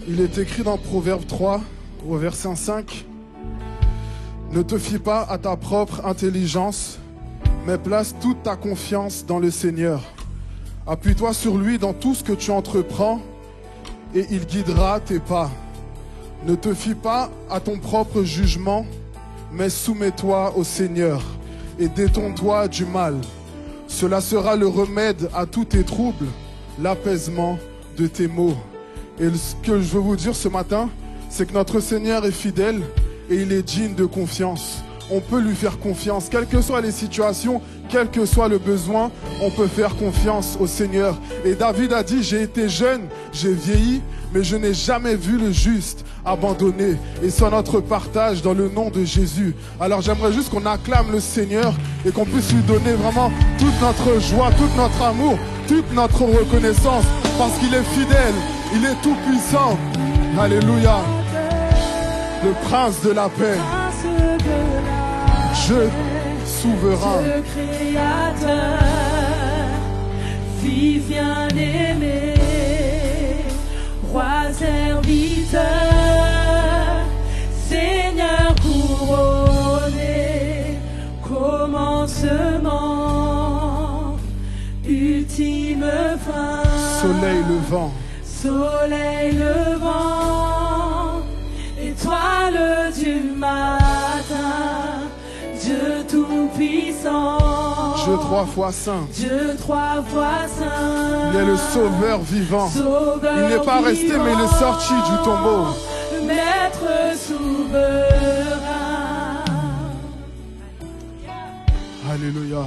Speaker 1: Il est écrit dans Proverbe 3, au verset 5, « Ne te fie pas à ta propre intelligence, mais place toute ta confiance dans le Seigneur. Appuie-toi sur lui dans tout ce que tu entreprends et il guidera tes pas. Ne te fie pas à ton propre jugement, mais soumets-toi au Seigneur et détourne-toi du mal. Cela sera le remède à tous tes troubles, l'apaisement de tes maux. Et ce que je veux vous dire ce matin, c'est que notre Seigneur est fidèle et il est digne de confiance. On peut lui faire confiance, quelles que soient les situations, quel que soit le besoin, on peut faire confiance au Seigneur. Et David a dit, j'ai été jeune, j'ai vieilli, mais je n'ai jamais vu le juste abandonné. Et c'est notre partage dans le nom de Jésus. Alors j'aimerais juste qu'on acclame le Seigneur et qu'on puisse lui donner vraiment toute notre joie, tout notre amour, toute notre reconnaissance, parce qu'il est fidèle, il est tout puissant. Alléluia. Le prince de la paix, Dieu souverain,
Speaker 4: Dieu créateur, Fils bien-aimé, Roi serviteur, Seigneur couronné, commencement, ultime fin,
Speaker 1: soleil levant,
Speaker 4: soleil levant, étoile du matin, Dieu tout-puissant,
Speaker 1: Dieu 3 fois saint,
Speaker 4: Dieu 3 fois saint,
Speaker 1: il est le sauveur vivant.
Speaker 4: Sauveur
Speaker 1: Il n'est pas resté,
Speaker 4: vivant,
Speaker 1: mais il est sorti du tombeau.
Speaker 4: Maître souverain.
Speaker 1: Alléluia.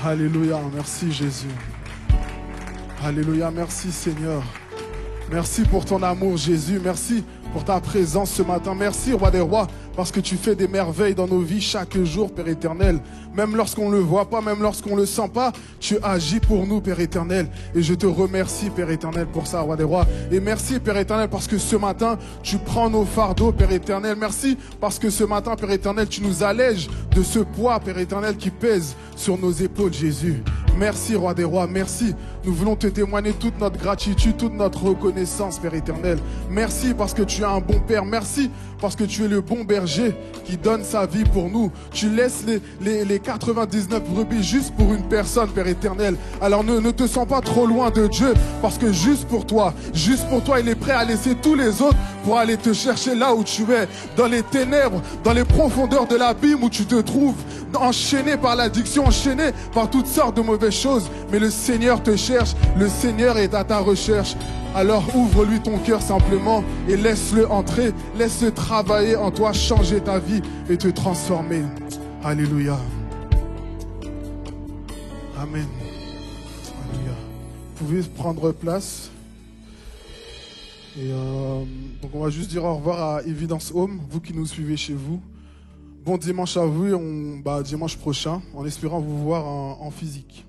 Speaker 1: Alléluia. Merci Jésus. Alléluia. Merci Seigneur. Merci pour ton amour Jésus. Merci pour ta présence ce matin. Merci Roi des Rois, parce que tu fais des merveilles dans nos vies chaque jour, Père éternel. Même lorsqu'on ne le voit pas, même lorsqu'on ne le sent pas, tu agis pour nous, Père éternel. Et je te remercie, Père éternel, pour ça, Roi des Rois. Et merci, Père éternel, parce que ce matin, tu prends nos fardeaux, Père éternel. Merci parce que ce matin, Père éternel, tu nous allèges de ce poids, Père éternel, qui pèse sur nos épaules, Jésus. Merci, Roi des Rois, merci. Nous voulons te témoigner toute notre gratitude, toute notre reconnaissance, Père éternel. Merci parce que tu es un bon Père. Merci parce que tu es le bon berger qui donne sa vie pour nous. Tu laisses les 99 brebis juste pour une personne, Père éternel. Alors ne te sens pas trop loin de Dieu, parce que juste pour toi, il est prêt à laisser tous les autres pour aller te chercher là où tu es, dans les ténèbres, dans les profondeurs de l'abîme où tu te trouves, enchaîné par l'addiction, enchaîné par toutes sortes de mauvaises choses. Mais le Seigneur te cherche, le Seigneur est à ta recherche. Alors ouvre-lui ton cœur simplement et laisse-le entrer, laisse-le travailler en toi, changer ta vie et te transformer. Alléluia. Amen. Alléluia. Vous pouvez prendre place. Et donc on va juste dire au revoir à Evidence Home, vous qui nous suivez chez vous. Bon dimanche à vous et dimanche prochain, en espérant vous voir en physique.